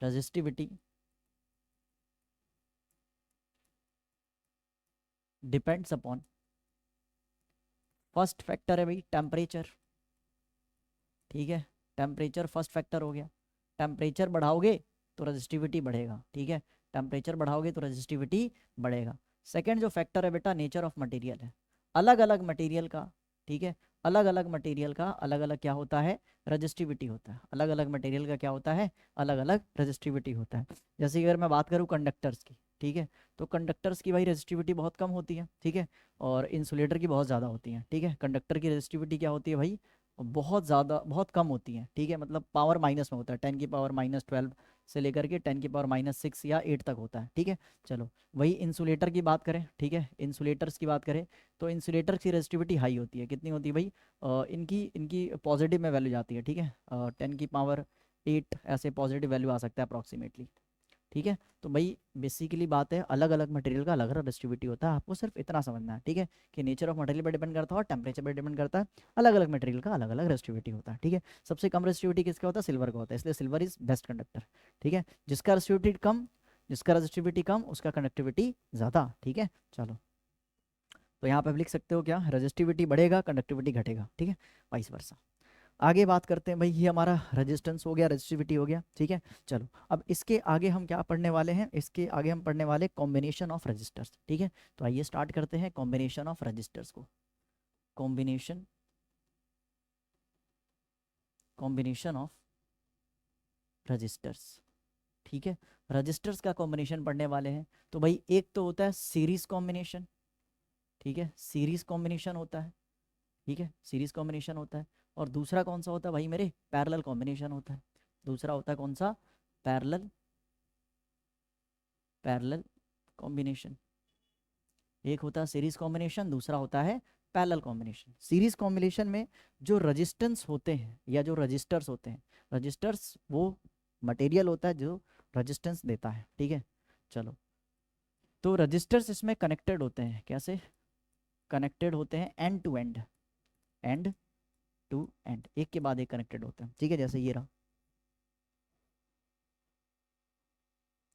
resistivity depends upon, first factor है भाई टेम्परेचर, ठीक है। टेम्परेचर फर्स्ट फैक्टर हो गया, टेम्परेचर बढ़ाओगे तो रजिस्टिविटी बढ़ेगा, ठीक है। टेम्परेचर बढ़ाओगे तो रजिस्टिविटी बढ़ेगा। सेकंड जो फैक्टर है बेटा, नेचर ऑफ मटेरियल है, अलग अलग मटेरियल का, ठीक है, अलग अलग मटेरियल का अलग अलग क्या होता है, रजिस्टिविटी होता है। अलग अलग मटेरियल का क्या होता है, अलग अलग रजिस्टिविटी होता है। जैसे कि अगर मैं बात करूँ कंडक्टर्स की, ठीक है, तो कंडक्टर्स की भाई रजिस्टिविटी बहुत कम होती है, ठीक है, और इंसुलेटर की बहुत ज़्यादा होती है, ठीक है। कंडक्टर की रजिस्टिविटी क्या होती है भाई, बहुत ज़्यादा, बहुत कम होती है, ठीक है, मतलब पावर माइनस में होता है, 10⁻⁻12 से लेकर के 10⁻⁻6 या 8 तक होता है, ठीक है। चलो, वही इंसुलेटर की बात करें, ठीक है, इंसुलेटर्स की बात करें, तो इंसुलेटर की रेजिस्टिविटी हाई होती है, कितनी होती है भाई, इनकी इनकी पॉजिटिव में वैल्यू जाती है, ठीक है, 10⁻8 ऐसे पॉजिटिव वैल्यू आ सकता है अप्रॉक्सीमेटली, ठीक है। तो भाई बेसिकली बात है, अलग अलग मटेरियल का अलग अलग रेजिस्टिविटी होता है, आपको सिर्फ इतना समझना है, ठीक है, कि नेचर ऑफ मटेरियल पर डिपेंड करता है और टेम्परेचर पर डिपेंड करता है। अलग अलग मटेरियल का अलग अलग रेजिस्टिविटी होता है, ठीक है। सबसे कम रेजिस्टिविटी किसका होता है, सिल्वर का होता है, इसलिए सिल्वर इज बेस्ट कंडक्टर, ठीक है। जिसका रेजिस्टिविटी कम, जिसका रेजिस्टिविटी कम उसका कंडक्टिविटी ज़्यादा, ठीक है। चलो, तो यहाँ पे आप लिख सकते हो क्या, रेजिस्टिविटी बढ़ेगा कंडक्टिविटी घटेगा, ठीक है, वाइस वर्सा। आगे बात करते हैं भाई, ये हमारा रेजिस्टेंस हो गया, रेजिस्टिविटी हो गया, ठीक है। चलो, अब इसके आगे हम क्या पढ़ने वाले हैं, इसके आगे हम पढ़ने वाले कॉम्बिनेशन ऑफ रजिस्टर्स, ठीक है। तो आइए स्टार्ट करते हैं कॉम्बिनेशन ऑफ रजिस्टर्स को। कॉम्बिनेशन कॉम्बिनेशन ऑफ रजिस्टर्स, ठीक है। रजिस्टर्स का कॉम्बिनेशन पढ़ने वाले हैं। तो भाई एक तो होता है सीरीज कॉम्बिनेशन, ठीक है, सीरीज कॉम्बिनेशन होता है, ठीक है, सीरीज कॉम्बिनेशन होता है। और दूसरा कौन सा होता है भाई मेरे, पैरेलल कॉम्बिनेशन होता है। दूसरा होता है कौन सा, पैरेलल पैरेलल कॉम्बिनेशन। एक होता है सीरीज कॉम्बिनेशन, दूसरा होता है पैरेलल कॉम्बिनेशन। सीरीज कॉम्बिनेशन में जो रजिस्टेंस होते हैं या जो रजिस्टर्स होते हैं, रजिस्टर्स वो मटेरियल होता है जो रजिस्टेंस देता है, ठीक है। चलो, तो रजिस्टर्स इसमें कनेक्टेड होते हैं, कैसे कनेक्टेड होते हैं, end to end, end to end, एक के बाद एक कनेक्टेड होते हैं, ठीक है। जैसे ये रहा,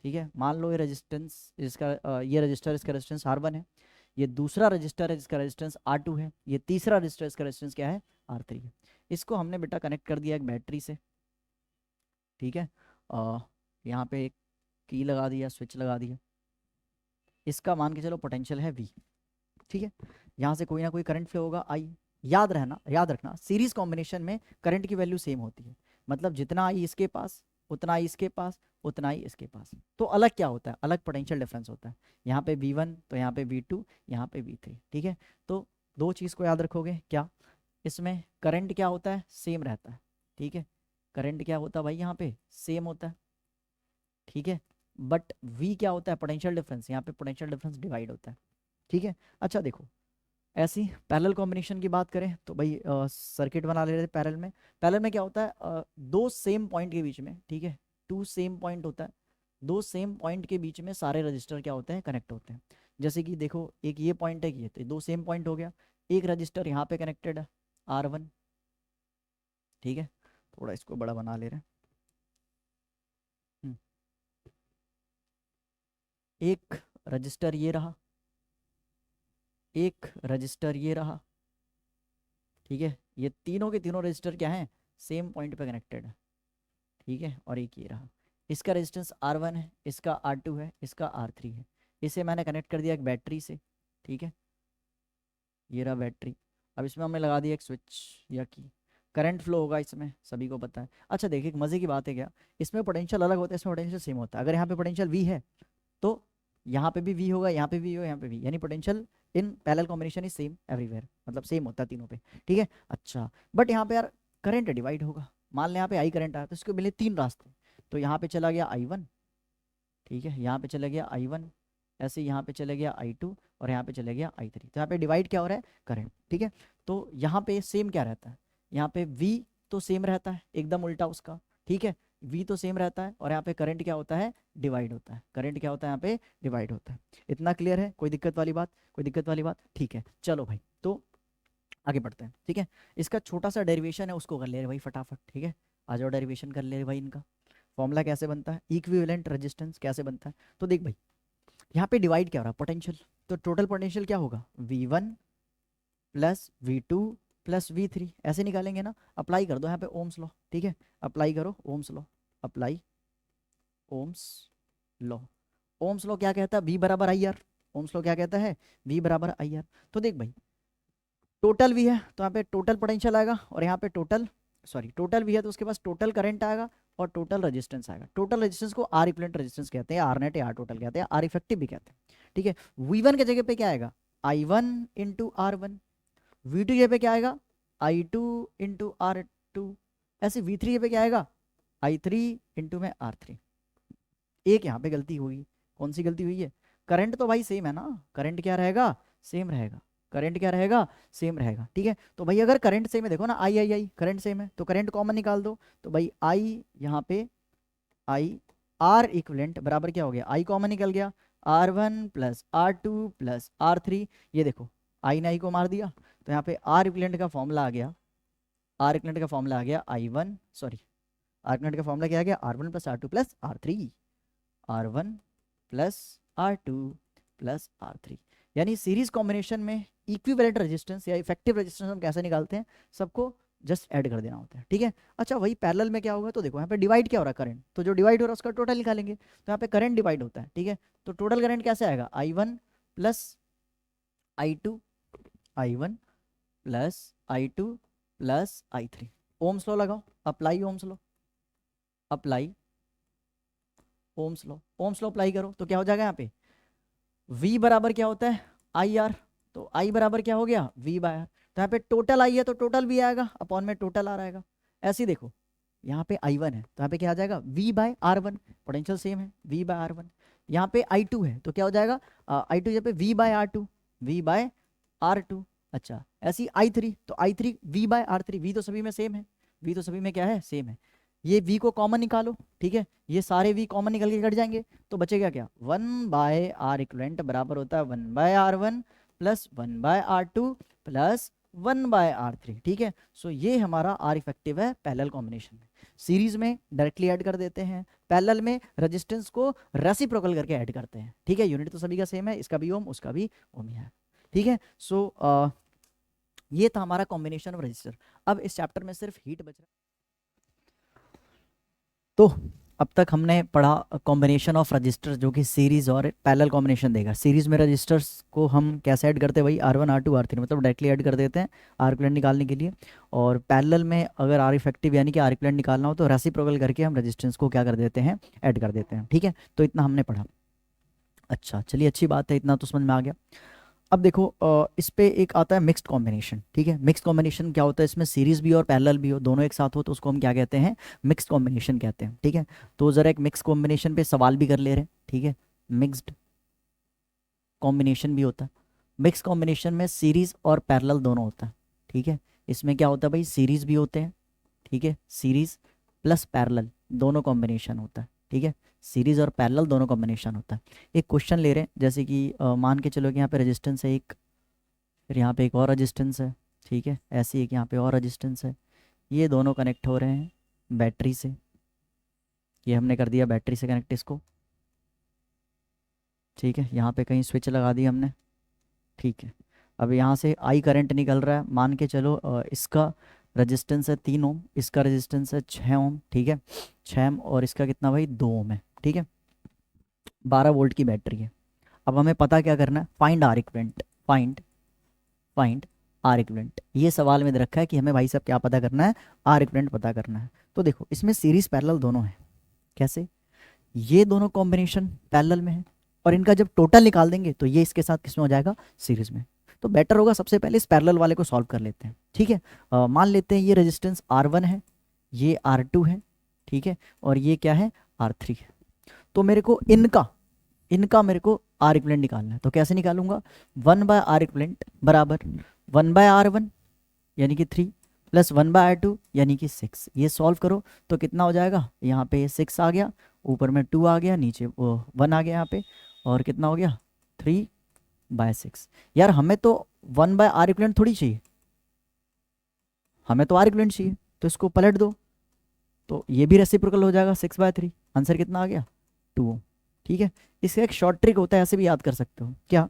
ठीक है। मान लो ये रेजिस्टेंस इसका ये रजिस्टर इसका रेजिस्टेंस R1 है, ये दूसरा रजिस्टर है जिसका रेजिस्टेंस R2 है, ये तीसरा रजिस्टर इसका रेजिस्टेंस क्या है, R3 है। इसको हमने बेटा कनेक्ट कर दिया एक बैटरी से, ठीक है। यहाँ पे एक की लगा दिया, स्विच लगा दिया, इसका मान के चलो पोटेंशियल है V, ठीक है। यहाँ से कोई ना कोई करंट फ्लो होगा I। याद रखना सीरीज कॉम्बिनेशन में करंट की वैल्यू सेम होती है, मतलब जितना I इसके पास उतना I इसके पास उतना ही इसके पास। तो अलग क्या होता है, अलग पोटेंशियल डिफरेंस होता है। यहाँ पे V1 तो यहाँ पे V2, यहाँ पे V3, ठीक है। तो दो चीज़ को याद रखोगे, क्या इसमें करंट क्या होता है, सेम रहता है, ठीक है। करंट क्या होता है भाई, यहाँ पे सेम होता है, ठीक है। बट V क्या होता है, पोटेंशियल डिफरेंस, यहाँ पे पोटेंशियल डिफरेंस डिवाइड होता है, ठीक है। अच्छा देखो, ऐसी पैरेलल कॉम्बिनेशन की बात करें तो भाई सर्किट बना ले रहे थे पैरेलल में क्या होता है, दो सेम पॉइंट के बीच में, ठीक है, टू सेम पॉइंट होता है, दो सेम पॉइंट के बीच में सारे रजिस्टर क्या होते हैं, कनेक्ट होते हैं। जैसे कि देखो एक ये पॉइंट है, ये तो दो सेम पॉइंट हो गया, एक रजिस्टर यहाँ पे कनेक्टेड है R1, ठीक है। थोड़ा इसको बड़ा बना ले रहे हैं। एक रजिस्टर ये रहा, एक रजिस्टर ये रहा, ठीक है। ये तीनों के तीनों रजिस्टर क्या हैं, सेम पॉइंट पे कनेक्टेड है, ठीक है। और एक ये रहा, इसका रेजिस्टेंस R1 है, इसका R2 है, इसका R3 है। इसे मैंने कनेक्ट कर दिया एक बैटरी से, ठीक है। ये रहा बैटरी। अब इसमें हमने लगा दिया एक स्विच या की, करंट फ्लो होगा इसमें, सभी को पता है। अच्छा देखिए एक मज़े की बात है क्या, इसमें पोटेंशियल अलग होता है, इसमें पोटेंशियल सेम होता है। अगर यहाँ पे पोटेंशियल V है तो यहाँ पे भी V होगा, यहाँ पे भी होगा, यहाँ पे भी, यानी potential in parallel combination is same everywhere, मतलब सेम होता है तीनों पे, ठीक है। अच्छा बट यहाँ पे यार करंट डिवाइड होगा। मान लें यहाँ पे I करंट आया तो इसको मिले तीन रास्ते, तो यहाँ पे चला गया I1, ठीक है, यहाँ पे चला गया I1, ऐसे यहाँ पे चला गया I2 और यहाँ पे चला गया I3। तो यहाँ पे डिवाइड क्या हो रहा है, करंट, ठीक है। तो यहाँ पे सेम क्या रहता है, यहाँ पे V तो सेम रहता है, एकदम उल्टा उसका, ठीक है। V तो सेम रहता है और यहाँ पे करंट क्या होता है, डिवाइड होता है। करंट क्या होता है, यहाँ पे डिवाइड होता है। इतना क्लियर है, कोई दिक्कत वाली बात, कोई दिक्कत वाली बात, ठीक है। चलो भाई तो आगे बढ़ते हैं, ठीक है। इसका छोटा सा डेरिवेशन है उसको कर ले रहे भाई फटाफट, ठीक है। आ जाओ डेरिवेशन कर ले रहे भाई। इनका फॉर्मूला कैसे बनता है, इक्विवेलेंट रेजिस्टेंस कैसे बनता है। तो देख भाई यहाँ पे डिवाइड क्या हो रहा है, पोटेंशियल, तो टोटल पोटेंशियल क्या होगा, V1 plus V2 plus V3, ऐसे निकालेंगे ना। अप्लाई कर दो यहाँ पे ओम्स लॉ, ठीक है। अप्लाई करो ohms law, apply Ohm's law. Ohm's law क्या कहता है, V बराबर IR। ओम्स लॉ क्या कहता है, V बराबर IR। तो देख भाई टोटल V है तो यहाँ पे टोटल पोटेंशियल आएगा, और यहाँ पे टोटल टोटल V है तो उसके पास टोटल करंट आएगा और टोटल रेजिस्टेंस आएगा। टोटल रेजिस्टेंस को R इक्विवेलेंट रेजिस्टेंस कहते हैं, R नेट या R टोटल कहते हैं, R इफेक्टिव भी कहते हैं, ठीक है। V1 के जगह पे क्या आएगा, I1 इंटू R1, V2 जगह पे क्या आएगा, I2 इंटू R2, ऐसे V3 जगह पे क्या आएगा, I3 इंटू में R3। एक यहाँ पे गलती हुई, कौन सी गलती हुई है, करंट तो भाई सेम है ना, करंट क्या रहेगा, सेम रहेगा, करंट क्या रहेगा, सेम रहेगा, ठीक है। तो भाई अगर करंट सेम है, देखो ना आई करंट सेम है तो करंट कॉमन निकाल दो, तो भाई आई यहाँ पे आई आर इक्विवेलेंट बराबर क्या हो गया, आई कॉमन निकल गया, R1 plus R2 plus R3। ये देखो आई ने आई को मार दिया, तो यहाँ पे आर इक्विवेलेंट का फॉर्मूला आ गया, आर इक्विवेलेंट का फॉर्मूला आ गया आर इक्विवेलेंट का फॉर्मूला क्या आ गया, R1 plus R2 plus R3, R1 plus R2 plus R3। यानी सीरीज कॉम्बिनेशन में इक्विवेलेंट रेजिस्टेंस या इफेक्टिव रेजिस्टेंस हम कैसे निकालते हैं, सबको जस्ट ऐड कर देना होता है, ठीक है। अच्छा वही पैरेलल में क्या होगा, तो देखो यहाँ पे डिवाइड क्या हो रहा है, करंट, तो जो डिवाइड हो रहा है उसका टोटल निकालेंगे। तो यहाँ पे करंट डिवाइड होता है, ठीक है। तो टोटल करंट कैसे आएगा, I1 plus I2, I1 plus I2 plus I3। Ohm's law लगाओ, apply Ohm's law, apply Ohm's law, Ohm's law apply करो तो क्या हो जाएगा, यहाँ पे V बराबर क्या होता है, IR, तो I बराबर क्या हो गया, V बाय R। तो यहाँ पे टोटल I है तो टोटल भी आएगा, अपॉन में टोटल R आएगा। ऐसे ही देखो यहाँ पे I1 है तो यहाँ पे क्या आ जाएगा, V by R1, potential same है, V बाय R1। यहाँ पे I2 है तो क्या हो जाएगा, I2 यहाँ पे V bye R2, V bye R2। अच्छा ऐसे ही I3, तो I3 V bye R3, V तो सभी में सेम है, V तो सभी में क्या है, सेम है। ये V को कॉमन निकालो, ठीक है, ये सारे V कॉमन निकल के कट जाएंगे, तो बचेगा क्या, 1 बाय R इक्विवेलेंट बराबर होता है 1 bye R1 plus 1 bye R2 plus 1/R3, ठीक है। सो ये हमारा आर इफेक्टिव है पैरेलल कॉम्बिनेशन में। सीरीज में डायरेक्टली ऐड कर देते हैं, पैरेलल में रेजिस्टेंस को रेसिप्रोकल करके ऐड करते हैं, ठीक है। यूनिट तो सभी का सेम है, इसका भी ओम उसका भी ओम ही है, ठीक है। सो ये था हमारा कॉम्बिनेशन ऑफ रजिस्टर। अब इस चैप्टर में सिर्फ हीट बच रहा है। तो अब तक हमने पढ़ा कॉम्बिनेशन ऑफ रजिस्टर्स जो कि सीरीज और पैरेलल कॉम्बिनेशन देगा। सीरीज में रजिस्टर्स को हम कैसे ऐड करते हैं भाई, R1 R2 R3, मतलब डायरेक्टली ऐड कर देते हैं आर इक्विवेलेंट निकालने के लिए। और पैरेलल में अगर आर इफेक्टिव यानी कि आर इक्विवेलेंट निकालना हो तो रेसिप्रोकल करके हम रेजिस्टेंस को क्या कर देते हैं, ऐड कर देते हैं, ठीक है। तो इतना हमने पढ़ा। अच्छा चलिए, अच्छी बात है, इतना तो समझ में आ गया। अब देखो इस पे एक आता है मिक्स्ड कॉम्बिनेशन, ठीक है। मिक्स्ड कॉम्बिनेशन क्या होता है, इसमें सीरीज भी और पैरेलल भी हो, दोनों एक साथ हो, तो उसको हम क्या कहते हैं, मिक्स्ड कॉम्बिनेशन कहते हैं, ठीक है। तो ज़रा एक मिक्स्ड कॉम्बिनेशन पे सवाल भी कर ले रहे हैं, ठीक है। मिक्स्ड कॉम्बिनेशन भी होता है। मिक्स्ड कॉम्बिनेशन में सीरीज और पैरेलल दोनों होता है, ठीक है। इसमें क्या होता है भाई, सीरीज भी होते हैं, ठीक है, सीरीज प्लस पैरेलल दोनों कॉम्बिनेशन होता है, ठीक है। सीरीज और पैरेलल दोनों कॉम्बिनेशन होता है। एक क्वेश्चन ले रहे हैं, जैसे कि मान के चलो कि यहाँ पे रेजिस्टेंस है एक, फिर यहाँ पे एक और रेजिस्टेंस है, ठीक है। ऐसे एक यहाँ पे और रेजिस्टेंस है, ये दोनों कनेक्ट हो रहे हैं बैटरी से। ये हमने कर दिया बैटरी से कनेक्ट इसको, ठीक है। यहाँ पे कहीं स्विच लगा दी हमने, ठीक है। अब यहाँ से आई करंट निकल रहा है, मान के चलो इसका रेजिस्टेंस है 3 ओम, इसका रेजिस्टेंस है 6 ओम, ठीक है। 6 ओम और इसका कितना भाई, 2 ओम है, ठीक है। 12 वोल्ट की बैटरी है। अब हमें पता क्या करना है, find R equivalent, find R equivalent. ये सवाल में दे रखा है कि हमें भाई साहब क्या पता करना है, आर इक्विवेलेंट पता करना है। तो देखो इसमें सीरीज पैरेलल दोनों है, कैसे, ये दोनों कॉम्बिनेशन पैरेलल में है और इनका जब टोटल निकाल देंगे तो ये इसके साथ किसमें हो जाएगा, सीरीज में। तो बेटर होगा सबसे पहले इस पैरेलल वाले को सॉल्व कर लेते हैं, ठीक है। मान लेते हैं ये रेजिस्टेंस R1 है, ये R2 है, ठीक है, और ये क्या है, R3 है। तो मेरे को इनका मेरे को आर इक्विवेलेंट निकालना है। तो कैसे निकालूंगा, 1/R इक्विवेलेंट बराबर 1/R1 यानी कि 3 प्लस 1/R2 यानी कि 6। ये सॉल्व करो तो कितना हो जाएगा, यहाँ पे 6 आ गया, ऊपर में 2 आ गया, नीचे वो 1 आ गया यहाँ पे, और कितना हो गया 3/6। यार हमें तो 1/R इक्विवेलेंट थोड़ी चाहिए, हमें तो आर इक्विवेलेंट चाहिए, तो इसको पलट दो तो ये भी रेसिप्रोकल हो जाएगा 6/3। आंसर कितना आ गया, 2, ठीक है। इसका एक शॉर्ट ट्रिक होता है, ऐसे भी याद कर सकते हो, क्या,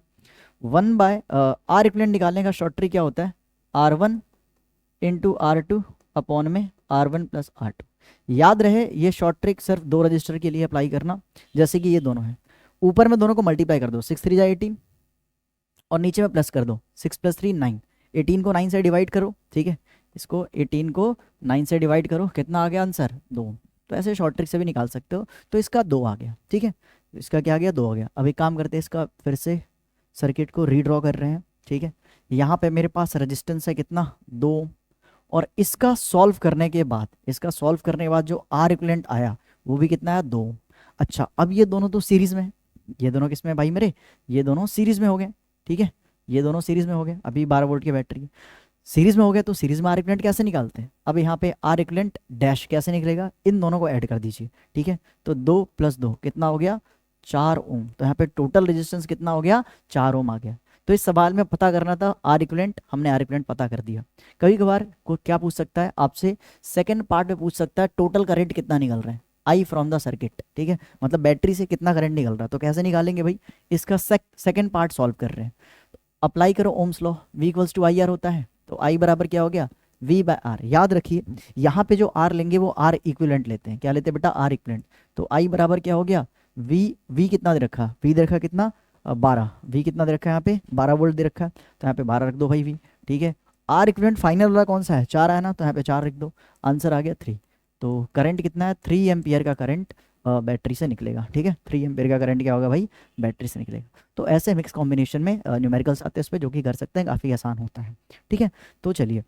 1/R इक्विवेलेंट निकालने का शॉर्ट ट्रिक क्या होता है, R1 इंटू R2 अपॉन में R1 प्लस R2। याद रहे ये शॉर्ट ट्रिक सिर्फ 2 रजिस्टर के लिए अप्लाई करना। जैसे कि ये दोनों हैं, ऊपर में दोनों को मल्टीप्लाई कर दो, 6 3 जा 18, और नीचे में प्लस कर दो, 6 + 3 9। 18 को 9 से डिवाइड करो, ठीक है, इसको 18 को 9 से डिवाइड करो, कितना आ गया आंसर, 2। तो ऐसे शॉर्ट ट्रिक से भी निकाल सकते हो। तो इसका 2 आ गया, ठीक है, इसका क्या आ गया, 2 आ गया। अब एक काम करते हैं, इसका फिर से सर्किट को रीड्रॉ कर रहे हैं, ठीक है। यहाँ पे मेरे पास रेजिस्टेंस है कितना, 2, और इसका सॉल्व करने के बाद जो आर इक्विवेलेंट आया वो भी कितना है, 2। अच्छा अब ये दोनों तो सीरीज में है, ये दोनों किस में भाई मेरे, ये दोनों सीरीज में हो गए, ठीक है, ये दोनों सीरीज में हो गए। अभी 12 वोल्ट की बैटरी है, सीरीज में हो गया, तो सीरीज में आर इक्विवेलेंट कैसे निकालते हैं। अब यहाँ पे आर इक्विवेलेंट डैश कैसे निकलेगा, इन दोनों को ऐड कर दीजिए, ठीक है। तो 2 + 2 कितना हो गया, 4 ओम। तो यहाँ पे टोटल रेजिस्टेंस कितना हो गया, 4 ओम आ गया। तो इस सवाल में पता करना था आर इक्विवेलेंट, हमने आर इक्विवेलेंट पता कर दिया। कभी कभार को क्या पूछ सकता है आपसे, सेकंड पार्ट में पूछ सकता है टोटल करंट कितना निकल रहा है, आई फ्रॉम द सर्किट, ठीक है, मतलब बैटरी से कितना करंट निकल रहा है। तो कैसे निकालेंगे भाई, इसका सेकंड पार्ट सॉल्व कर रहे हैं। अप्लाई करो ओम्स लॉ, V = IR होता है, तो I बराबर क्या हो गया, V/R। याद रखिए यहाँ पे जो R लेंगे वो आर इक्विवेलेंट लेते हैं, क्या लेते हैं बेटा, आर इक्विवेलेंट। तो I बराबर क्या हो गया, V कितना दे रखा, V दे रखा कितना, 12। V कितना दे रखा है यहाँ पे, 12 वोल्ट दे रखा है, तो यहाँ पे 12 रख दो भाई V, ठीक है। आर इक्विवेलेंट फाइनल वाला कौन सा है, 4 है ना, तो यहाँ पे 4 रख दो, आंसर आ गया 3। तो करंट कितना है, 3 एम्पियर का करंट बैटरी से निकलेगा, ठीक है। 3 एम्पियर का करंट क्या होगा भाई, बैटरी से निकलेगा। तो ऐसे मिक्स कॉम्बिनेशन में न्यूमेरिकल्स आते हैं इस पर, जो कि कर सकते हैं, काफ़ी आसान होता है, ठीक है। तो चलिए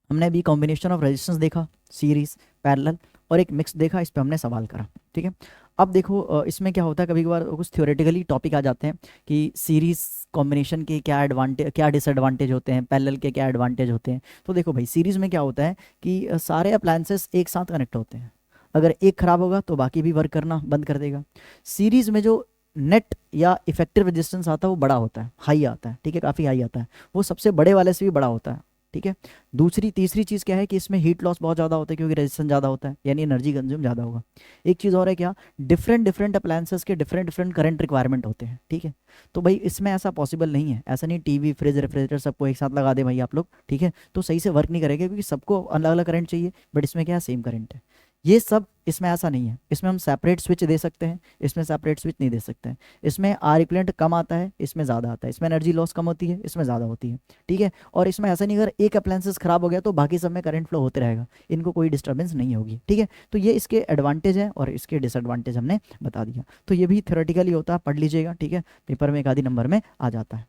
हमने अभी कॉम्बिनेशन ऑफ रेजिस्टेंस देखा, सीरीज, पैरेलल, और एक मिक्स देखा, इस पर हमने सवाल करा, ठीक है। अब देखो इसमें क्या होता है, कभी कभार कुछ थ्योरेटिकली टॉपिक आ जाते हैं कि सीरीज कॉम्बिनेशन के क्या डिसएडवांटेज होते हैं, पैरेलल के क्या एडवांटेज होते हैं। तो देखो भाई सीरीज में क्या होता है कि सारे अप्लायंसेस एक साथ कनेक्ट होते हैं, अगर एक खराब होगा तो बाकी भी वर्क करना बंद कर देगा। सीरीज में जो नेट या इफेक्टिव रेजिस्टेंस आता है वो बड़ा होता है, हाई आता है, ठीक है, काफ़ी हाई आता है, वो सबसे बड़े वाले से भी बड़ा होता है, ठीक है। तीसरी चीज़ क्या है कि इसमें हीट लॉस बहुत ज़्यादा होता है क्योंकि रेजिस्टेंस ज़्यादा होता है, यानी एनर्जी कंज्यूम ज़्यादा होगा। एक चीज़ और है क्या, डिफरेंट डिफरेंट अप्लायंसेस के डिफरेंट डिफरेंट करंट रिक्वायरमेंट होते हैं, ठीक है। तो भाई इसमें ऐसा पॉसिबल नहीं है, ऐसा नहीं टीवी फ्रिज रेफ्रिजरेटर सबको एक साथ लगा दे भाई आप लोग, ठीक है, तो सही से वर्क नहीं करेगा क्योंकि सबको अलग अलग करंट चाहिए, बट इसमें क्या है, सेम करंट है। ये सब इसमें ऐसा नहीं है, इसमें हम सेपरेट स्विच दे सकते हैं, इसमें सेपरेट स्विच नहीं दे सकते हैं। इसमें आर इक्विवेलेंट कम आता है, इसमें ज़्यादा आता है, इसमें एनर्जी लॉस कम होती है, इसमें ज़्यादा होती है, ठीक है। और इसमें ऐसा नहीं, अगर एक अप्लायंसेस खराब हो गया तो बाकी सब में करंट फ्लो होते रहेगा, इनको कोई डिस्टर्बेंस नहीं होगी, ठीक है। तो ये इसके एडवांटेज है और इसके डिसएडवांटेज हमने बता दिया। तो ये भी थ्योरेटिकली होता है, पढ़ लीजिएगा, ठीक है, पेपर में एक आधी नंबर में आ जाता है।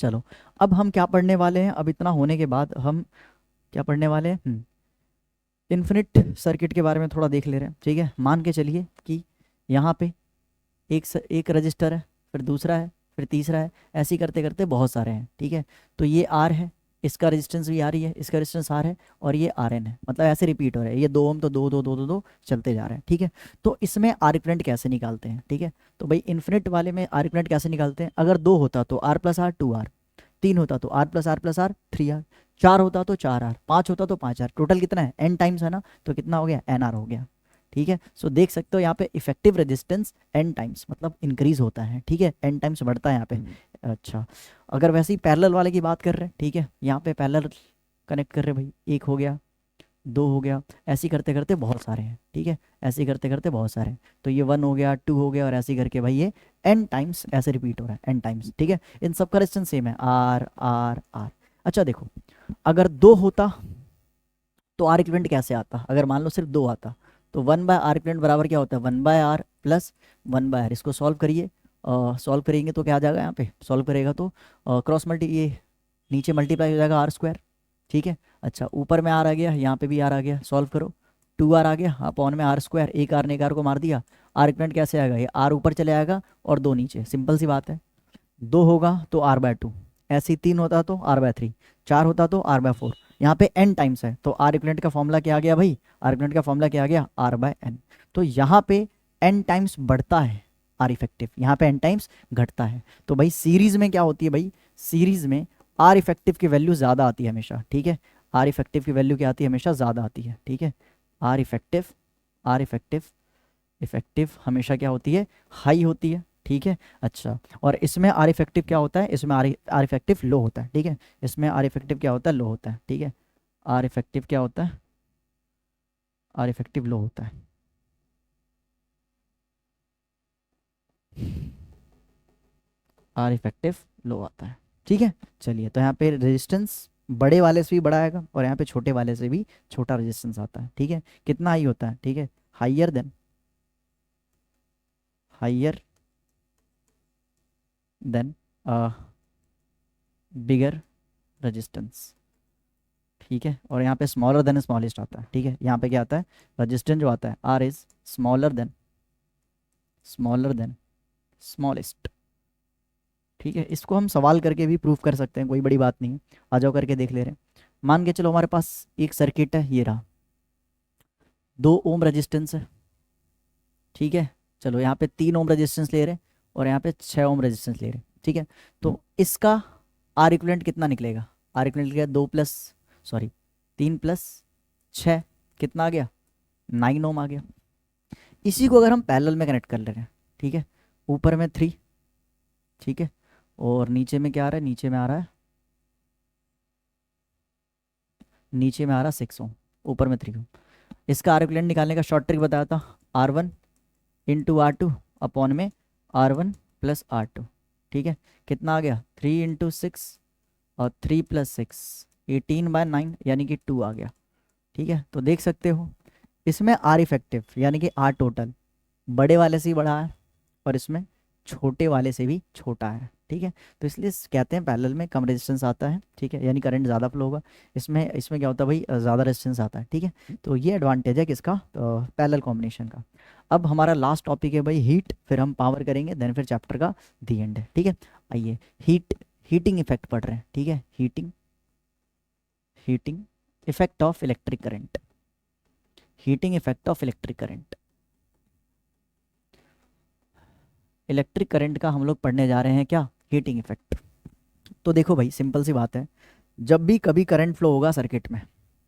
चलो अब हम क्या पढ़ने वाले हैं, अब इतना होने के बाद हम क्या पढ़ने वाले हैं, इन्फिनिट सर्किट के बारे में थोड़ा देख ले रहे हैं, ठीक है। मान के चलिए कि यहाँ पे एक रजिस्टर है, फिर दूसरा है, फिर तीसरा है, ऐसे ही करते करते बहुत सारे हैं, ठीक है। तो ये आर है, इसका रेजिस्टेंस भी आर ही है, इसका रेजिस्टेंस आर है, और ये आर एन है, मतलब ऐसे रिपीट हो रहा है, ये 2 ओम तो 2 चलते जा रहे हैं, ठीक है। तो इसमें आर इक्विवेलेंट कैसे निकालते हैं, ठीक है। तो भाई इन्फिनिट वाले में आर इक्विवेलेंट कैसे निकालते हैं, अगर 2 होता तो आर प्लस आर 2 आर, 3 होता तो आर प्लस आर 3 आर, 4 होता तो 4 आर, 5 होता तो 5 आर, टोटल कितना है, एन टाइम्स है ना, तो कितना हो गया, एन आर हो गया, ठीक है। सो देख सकते हो यहाँ पे इफेक्टिव रेजिस्टेंस एन टाइम्स मतलब इंक्रीज होता है, ठीक है, एन टाइम्स बढ़ता है यहाँ पे। अच्छा, अगर वैसे ही पैरेलल वाले की बात कर रहे हैं, ठीक है, यहाँ पे पैरेलल कनेक्ट कर रहे हैं भाई, 1 हो गया, 2 हो गया, ऐसे ही करते करते बहुत सारे हैं, ठीक है, ऐसे ही करते करते बहुत सारे हैं। तो ये 1 हो गया, 2 हो गया, और ऐसे ही करके भाई ये एन टाइम्स ऐसे रिपीट हो रहा है, एन टाइम्स, ठीक है। इन सब का रेजिस्टेंस सेम है, आर आर आर। अच्छा देखो, अगर 2 होता तो आर इक्विवेलेंट कैसे आता, अगर मान लो सिर्फ 2 आता, तो 1/R इक्विवेलेंट बराबर क्या होता है, 1/R प्लस 1/R। इसको सॉल्व करिए, सॉल्व करेंगे तो क्या आ जाएगा, यहाँ पे सॉल्व करेगा तो क्रॉस मल्टी, ये नीचे मल्टीप्लाई हो जाएगा R², ठीक है। अच्छा, ऊपर में आर आ गया, यहाँ पे भी आर आ गया, सॉल्व करो, 2R आ गया, अपॉन में R², एक आर ने एक आर को मार दिया, आर इक्विवेलेंट कैसे आएगा, ये आर ऊपर चले आएगा और 2 नीचे, सिंपल सी बात है। 2 होगा तो R/2, ऐसे ही 3 होता तो R/3, 4 होता तो R/4। यहाँ पे n टाइम्स है तो आर इक्विवेलेंट का फॉर्मूला क्या आ गया भाई, आर इक्विवेलेंट का फॉर्मूला क्या आ गया, R/n। तो यहाँ पे n टाइम्स बढ़ता है आर इफेक्टिव, यहाँ पे n टाइम्स घटता है। तो भाई सीरीज में क्या होती है भाई, सीरीज में आर इफेक्टिव की वैल्यू ज़्यादा आती है हमेशा, ठीक है। आर इफेक्टिव की वैल्यू क्या आती है, हमेशा ज़्यादा आती है, ठीक है। R effective, R effective, effective हमेशा क्या होती है, हाई होती है, ठीक है। अच्छा, और इसमें आर इफेक्टिव क्या होता है, इसमें आर इफेक्टिव लो होता है, ठीक है। इसमें आर इफेक्टिव क्या होता है, लो होता है, ठीक है। आर इफेक्टिव क्या होता है, आर इफेक्टिव लो होता है, आर इफेक्टिव लो आता है, ठीक है। चलिए, तो यहाँ पे रेजिस्टेंस बड़े वाले से भी बड़ा आएगा और यहाँ पे छोटे वाले से भी छोटा रेजिस्टेंस आता है, ठीक है। कितना हाई होता है, ठीक है, हाइयर देन, हाइयर देन बिगर रेजिस्टेंस, ठीक है। और यहाँ पे स्मॉलर देन स्मॉलेस्ट आता है, ठीक है। यहाँ पे क्या आता है, रेजिस्टेंस जो आता है R is smaller than smallest, ठीक है। इसको हम सवाल करके भी प्रूफ कर सकते हैं, कोई बड़ी बात नहीं है, आ जाओ करके देख ले रहे हैं। मान के चलो हमारे पास एक सर्किट है, ये रहा, 2 ओम रेजिस्टेंस है, ठीक है। चलो यहाँ पे 3 ओम रेजिस्टेंस ले रहे हैं और यहाँ पे 6 ओम रेजिस्टेंस ले रहे हैं, ठीक है। तो इसका आर इक्विवेलेंट कितना निकलेगा, आर इक्विवेलेंट क्या, 3 + 6 कितना आ गया, 9 ओम आ गया। इसी को अगर हम पैरेलल में कनेक्ट कर ले रहे हैं, ठीक है, ऊपर में 3, ठीक है, और नीचे में क्या आ रहा है, नीचे में आ रहा है, नीचे में आ रहा है 6 ओम, ऊपर में 3 ओम। इसका आर इक्विवेलेंट निकालने का शॉर्ट ट्रिक बताया था, R1 × R2 अपॉन में R1 + R2, ठीक है। कितना आ गया, 3 × 6 और 3 + 6 18/9 यानी कि 2 आ गया, ठीक है। तो देख सकते हो इसमें आर इफेक्टिव यानी कि आर टोटल बड़े वाले से ही बड़ा है और इसमें छोटे वाले से भी छोटा है, ठीक है। तो इसलिए कहते हैं पैरेलल में कम रेजिस्टेंस आता है, ठीक है, यानी करंट ज़्यादा फ्लो होगा। इसमें इसमें क्या होता है भाई, ज़्यादा रेजिस्टेंस आता है, ठीक है। तो ये एडवांटेज है किसका, पैरेलल कॉम्बिनेशन का। अब हमारा लास्ट टॉपिक है भाई हीट, फिर हम पावर करेंगे, देन फिर चैप्टर का दी एंड है, ठीक है। आइए हीटिंग इफेक्ट पढ़ रहे हैं, ठीक है। Heating effect of electric current, heating effect of electric current. Electric current का हम लोग पढ़ने जा रहे हैं क्या, हीटिंग इफेक्ट। तो देखो भाई सिंपल सी बात है, जब भी कभी करंट फ्लो होगा सर्किट में,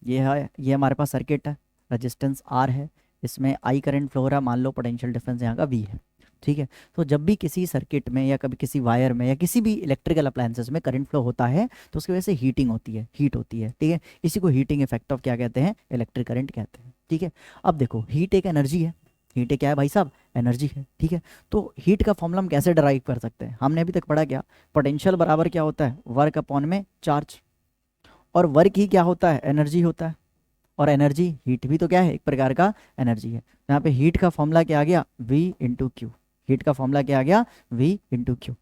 ये हमारे पास सर्किट है, रेजिस्टेंस आर है, इसमें आई करंट फ्लो हो रहा है, मान लो पोटेंशियल डिफरेंस यहाँ का वी है, ठीक है। तो जब भी किसी सर्किट में या कभी किसी वायर में या किसी भी इलेक्ट्रिकल अप्लायंसेस में करंट फ्लो होता है तो उसकी वजह से हीटिंग होती है, हीट होती है, ठीक है। इसी को हीटिंग इफेक्ट ऑफ क्या कहते हैं, इलेक्ट्रिक करंट कहते हैं, ठीक है। अब देखो हीट एक एनर्जी है, हीट एक क्या है भाई साहब, एनर्जी है, ठीक है। तो हीट का फॉर्मूला हम कैसे डराइव कर सकते हैं, हमने अभी तक पढ़ा क्या, पोटेंशियल बराबर क्या होता है, वर्क अपॉन में चार्ज, और वर्क ही क्या होता है, एनर्जी होता है, और एनर्जी हीट भी तो क्या है, एक प्रकार का एनर्जी है। तो यहाँ पे हीट का फॉर्मूला क्या आ गया, V इंटू क्यू, हीट का फॉर्मूला क्या आ गया, V इंटू क्यू।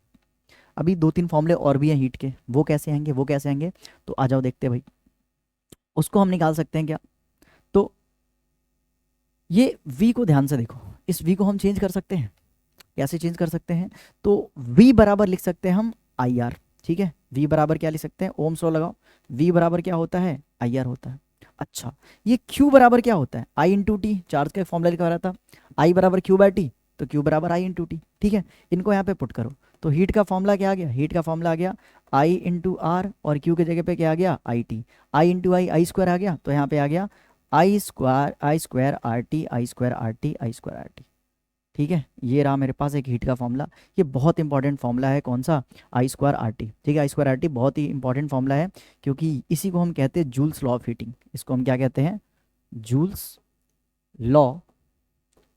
अभी दो तीन फॉर्मूले और भी हैं हीट के, वो कैसे आएंगे, वो कैसे आएंगे, तो आ जाओ देखते हैं भाई। उसको हम निकाल सकते हैं क्या, तो ये V को ध्यान से देखो, इस V को हम चेंज कर सकते हैं, कैसे चेंज कर सकते हैं, तो V बराबर लिख सकते हैं हम IR, ठीक है। V बराबर क्या लिख सकते हैं, ओम्स लॉ लगाओ, V बराबर क्या होता है, IR होता है। अच्छा, ये Q बराबर क्या होता है, I इंटू टी, चार्ज का एक फॉर्मूला लिखा रहा था, I बराबर Q बाय टी, तो Q बराबर I इंटू टी, ठीक है। इनको यहाँ पे पुट करो, तो हीट का फॉर्मूला क्या आ गया, हीट का फॉर्मूला आ गया I इंटू आर, और Q के जगह पे क्या आ गया, I T, I into I square आ गया, तो यहाँ पे आ गया I square R T, I square R T, I square R T, ठीक है। ये रहा मेरे पास एक हीट का फॉर्मूला, ये बहुत इंपॉर्टेंट फॉर्मूला है, कौन सा, आई स्क्वायर आर टी, ठीक है। आई स्क्वायर आर टी बहुत ही इंपॉर्टेंट फॉर्मूला है, क्योंकि इसी को हम कहते हैं जूल्स लॉ ऑफ हीटिंग, इसको हम क्या कहते हैं, जूल्स लॉ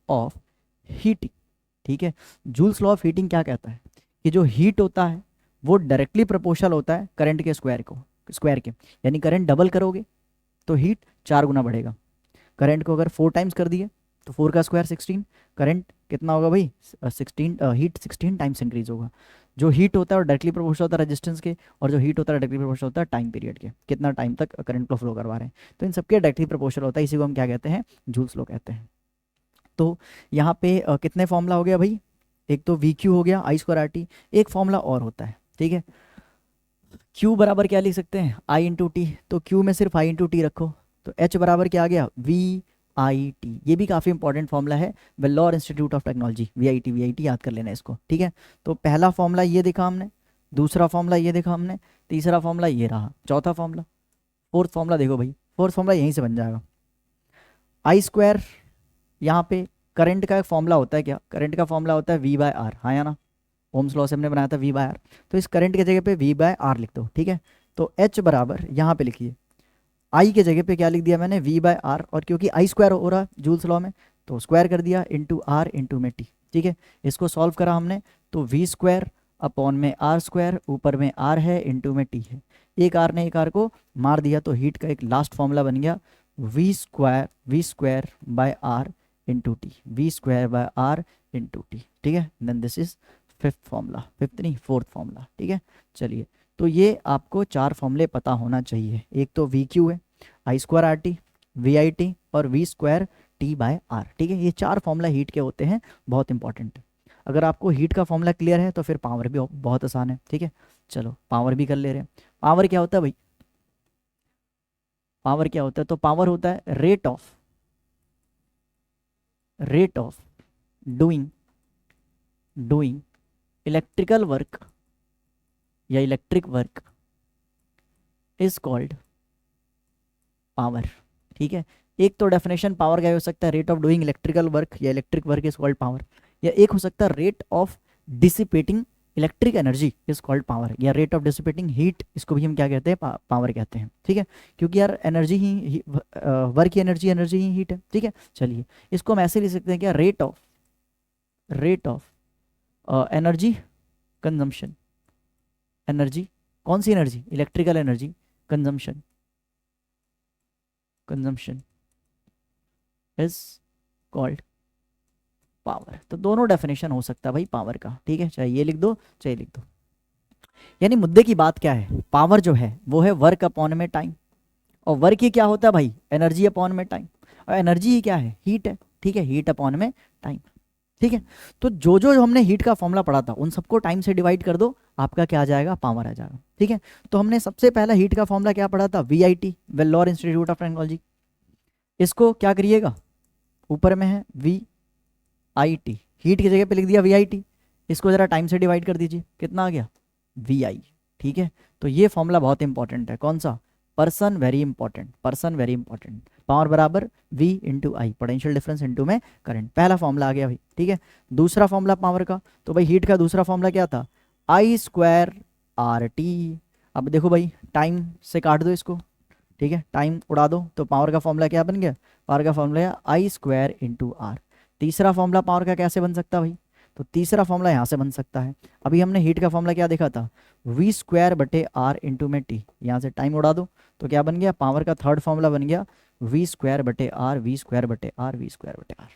ऑफ हीटिंग, ठीक है। जूल्स लॉ ऑफ हीटिंग क्या कहता है कि जो हीट होता है वो डायरेक्टली प्रोपोर्शनल होता है करंट के स्क्वायर के, यानी करंट डबल करोगे तो हीट 4 गुना बढ़ेगा, करंट को अगर 4 टाइम्स कर दिए तो 4 का स्क्वायर 16, करंट कितना होगा भाई 16, हीट 16 टाइम्स इंक्रीज होगा। जो हीट होता है वो डायरेक्टली प्रोपोर्शनल होता है रेजिस्टेंस के, और जो हीट होता है डायरेक्टली प्रोपोर्शनल होता है टाइम पीरियड के, कितना टाइम तक करंट को फ्लो करवा रहे हैं, तो इन सबके डायरेक्टली प्रोपोर्शनल होता है, इसी को हम क्या कहते हैं, जूल्स लॉ कहते हैं। तो यहाँ पे कितने फॉर्मूला हो गया भाई, एक तो वी क्यू हो गया, आई स्क्वायर आर टी, एक फॉर्मूला और होता है, ठीक है। Q बराबर क्या लिख सकते हैं, I इंटू टी, तो Q में सिर्फ I इंटू टी रखो, तो H बराबर क्या आ गया, VIT, ये भी काफ़ी इंपॉर्टेंट फॉर्मूला है, Vellore institute of technology, VIT याद कर लेना इसको, ठीक है। तो पहला फॉर्मूला ये देखा हमने, दूसरा फॉर्मूला ये देखा हमने, तीसरा फॉर्मूला ये रहा, चौथा फॉर्मूला, फोर्थ फॉर्मूला देखो भाई, फोर्थ फॉर्मूला यहीं से बन जाएगा, आई स्क्वायर, यहाँ पे करंट का एक फॉर्मूला होता है क्या, करंट का फॉर्मूला होता है V बाय आर, हाँ या ना, ओम्स लॉ से हमने बनाया था V बाय आर, तो इस करंट के जगह पे V बाय आर लिख दो, ठीक है। तो H बराबर यहाँ पे लिखिए, I के जगह पे क्या लिख दिया मैंने, V बाय आर, और क्योंकि आई स्क्वायर हो रहा है जूल्स लॉ में तो स्क्वायर कर दिया इंटू आर इंटू में टी, ठीक है। इसको सॉल्व करा हमने, तो V स्क्वायर अपॉन में आर स्क्वायर, ऊपर में आर है इंटू में टी है, एक आर ने एक आर को मार दिया, तो हीट का एक लास्ट फॉर्मूला बन गया V square by R into T, V square by R into T, ठीक है। Then this is fifth formula, fifth नहीं फोर्थ फॉर्मूला, ठीक है। चलिए, तो ये आपको 4 फॉर्मूले पता होना चाहिए, एक तो वी क्यू है, I square R T, V I T, और V square T by R, ठीक है। ये 4 फॉर्मूला हीट के होते हैं, बहुत इंपॉर्टेंट है। अगर आपको हीट का फॉर्मूला क्लियर है तो फिर पावर भी बहुत आसान है, ठीक है। चलो पावर भी कर ले रहे हैं, पावर क्या होता है भाई, पावर क्या होता है, तो पावर होता है rate of doing electrical work या electric work is called power, ठीक है। एक तो डेफिनेशन पावर का हो सकता है rate of doing electrical work या electric work is called power, या एक हो सकता है rate of dissipating electric energy is called power, या रेट ऑफ डिसिपेटिंग हीट, इसको भी हम क्या कहते हैं, पावर कहते हैं, ठीक है। क्योंकि यार एनर्जी ही वर्क की एनर्जी ही हीट है, ठीक है। चलिए, इसको हम ऐसे लिख सकते हैं क्या, rate of energy consumption, energy कौन सी energy, electrical energy consumption is called power. तो दोनों डेफिनेशन हो सकता है भाई पावर का, ठीक है, चाहे ये लिख दो चाहे लिख दो। यानी मुद्दे की बात क्या है, पावर जो है वो है वर्क अपॉन में टाइम, और वर्क ही क्या होता है भाई, एनर्जी अपॉन में टाइम, और एनर्जी ही क्या है, हीट है, ठीक है, हीट अपॉन में टाइम, ठीक है। तो जो जो हमने हीट का फॉर्मूला पढ़ा था उन सबको टाइम से डिवाइड कर दो, आपका क्या आ जाएगा, पावर आ जाएगा, ठीक है। तो हमने सबसे पहला हीट का फॉर्मूला क्या पढ़ा था, VIT, Vellore institute of technology, इसको क्या करिएगा, ऊपर में है VIT, हीट की जगह पे लिख दिया VIT, इसको जरा टाइम से डिवाइड कर दीजिए, कितना आ गया VI, ठीक है, तो ये फॉर्मूला बहुत इंपॉर्टेंट है। कौन सा? Person very important, person very important. Power बराबर V इंटू आई, पोटेंशियल डिफरेंस इंटू में करंट। पहला फॉर्मूला आ गया भाई, ठीक है। दूसरा फॉर्मूला पावर का, तो भाई हीट का दूसरा फॉर्मूला क्या था? I square RT। अब देखो भाई, टाइम से काट दो इसको, ठीक है, टाइम उड़ा दो, तो पावर का फॉर्मूला क्या बन गया? पावर का फॉर्मूला है I स्क्वायर इंटू R। तीसरा फॉर्मूला पावर का कैसे बन सकता है भाई? तो तीसरा फॉर्मूला यहाँ से बन सकता है। अभी हमने हीट का फॉर्मूला क्या देखा था? V स्क्वायर बटे R इंटू में T। यहाँ से टाइम उड़ा दो, तो क्या बन गया? पावर का थर्ड फॉर्मूला बन गया V स्क्वायर बटे R, V स्क्वायर बटे R, V स्क्वायर बटे R।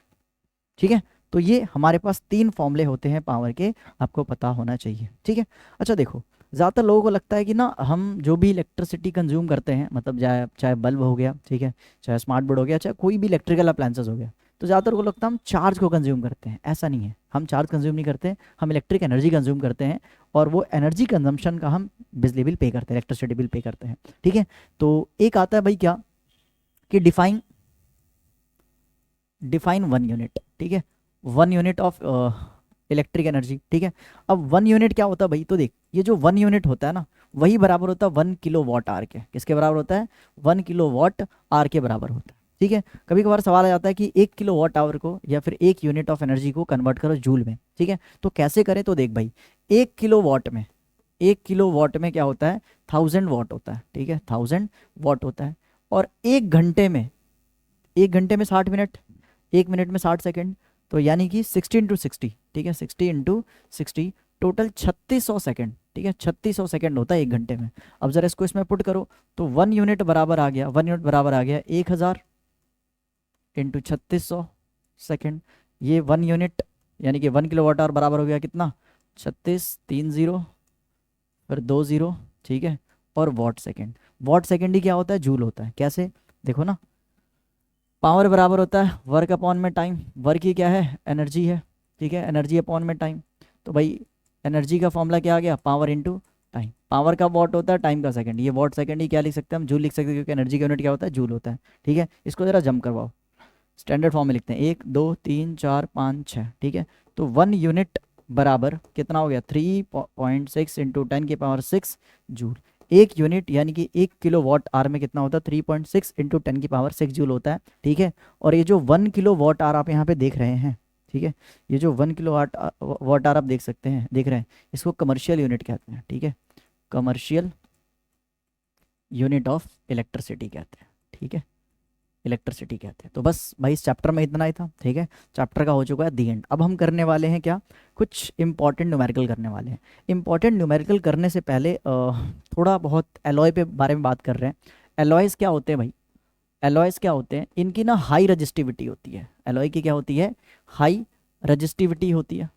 ठीक है, तो ये हमारे पास 3 फॉर्मूले होते हैं पावर के, आपको पता होना चाहिए, ठीक है। अच्छा देखो, ज़्यादातर लोगों को लगता है कि ना हम जो भी इलेक्ट्रिसिटी कंज्यूम करते हैं, मतलब चाहे बल्ब हो गया, ठीक है, चाहे स्मार्ट बोर्ड हो गया, चाहे कोई भी इलेक्ट्रिकल अप्लायंसेस हो गया, तो ज़्यादातर को लगता है हम चार्ज को कंज्यूम करते हैं। ऐसा नहीं है, हम चार्ज कंज्यूम नहीं करते, हम इलेक्ट्रिक एनर्जी कंज्यूम करते हैं, और वो एनर्जी कंजम्पशन का हम बिजली बिल पे करते हैं, इलेक्ट्रिसिटी बिल पे करते हैं, ठीक है। तो एक आता है भाई क्या, कि डिफाइन 1 यूनिट, ठीक है, 1 यूनिट ऑफ इलेक्ट्रिक एनर्जी, ठीक है। अब 1 यूनिट क्या होता है भाई? तो देख, ये जो 1 यूनिट होता है ना, वही बराबर होता है 1 किलो वाट आर के। किसके बराबर होता है? 1 किलो वाट आर के बराबर होता है, ठीक है। कभी कभार सवाल आ जाता है कि 1 किलो वाट आवर को या फिर 1 यूनिट ऑफ एनर्जी को कन्वर्ट करो जूल में, ठीक है, तो कैसे करें? तो देख भाई, 1 किलो वाट में, 1 किलो वाट में क्या होता है? 1000 वाट होता है, ठीक है, 1000 वाट होता है। और 1 घंटे में, 1 घंटे में 60 मिनट, 1 मिनट में 60 सेकंड, तो यानी कि 60 इंटू 60, ठीक है, 60 इंटू 60, टोटल 3600 सेकंड, ठीक है, 3600 सेकंड होता है 1 घंटे में। अब जरा इसको इसमें पुट करो, तो 1 यूनिट बराबर आ गया, 1 यूनिट बराबर आ गया 1000 इंटू 3600 सेकंड। ये 1 यूनिट यानी कि 1 किलो वाट आवर बराबर हो गया कितना? 36, 3 0, फिर 2 0, ठीक है, और वाट सेकंड। वाट सेकंड ही क्या होता है? जूल होता है। कैसे? देखो ना, पावर बराबर होता है वर्क अपॉन में टाइम। वर्क ही क्या है? एनर्जी है, ठीक है, एनर्जी अपॉन में टाइम। तो भाई एनर्जी का फॉर्मूला क्या आ गया? Power into time. पावर का वॉट होता है, टाइम का सेकंड, ये वॉट सेकंड ही क्या लिख सकते हैं हम? जूल लिख सकते हैं, क्योंकि एनर्जी का यूनिट क्या होता है? जूल होता है, ठीक है। इसको जरा जम करवाओ, स्टैंडर्ड फॉर्म में लिखते हैं, 1 2 3 4 5 6, ठीक है। तो 1 यूनिट बराबर कितना हो गया? 3.6 इंटू 10 की पावर 6 जूल। 1 यूनिट यानी कि 1 किलो वाट आर में कितना होता है? 3.6 इंटू 10 की पावर 6 जूल होता है, ठीक है। और ये जो 1 किलो वाट आर आप यहाँ पे देख रहे हैं, ठीक है, ये जो 1 किलो वाट आर आप देख सकते हैं, देख रहे हैं, इसको कमर्शियल यूनिट कहते हैं, ठीक है, कमर्शियल यूनिट ऑफ इलेक्ट्रिसिटी कहते हैं, ठीक है, इलेक्ट्रिसिटी कहते हैं। तो बस भाई इस चैप्टर में इतना ही था, ठीक है, चैप्टर का हो चुका है दी एंड। अब हम करने वाले हैं क्या? कुछ इंपॉर्टेंट न्यूमेरिकल करने वाले हैं। इंपॉर्टेंट न्यूमेरिकल करने से पहले थोड़ा बहुत एलॉय पे बारे में बात कर रहे हैं। एलॉयज़ क्या होते हैं भाई? एलॉयज़ क्या होते हैं? इनकी ना हाई रजिस्टिविटी होती है। एलॉय की क्या होती है? हाई रजिस्टिविटी होती है,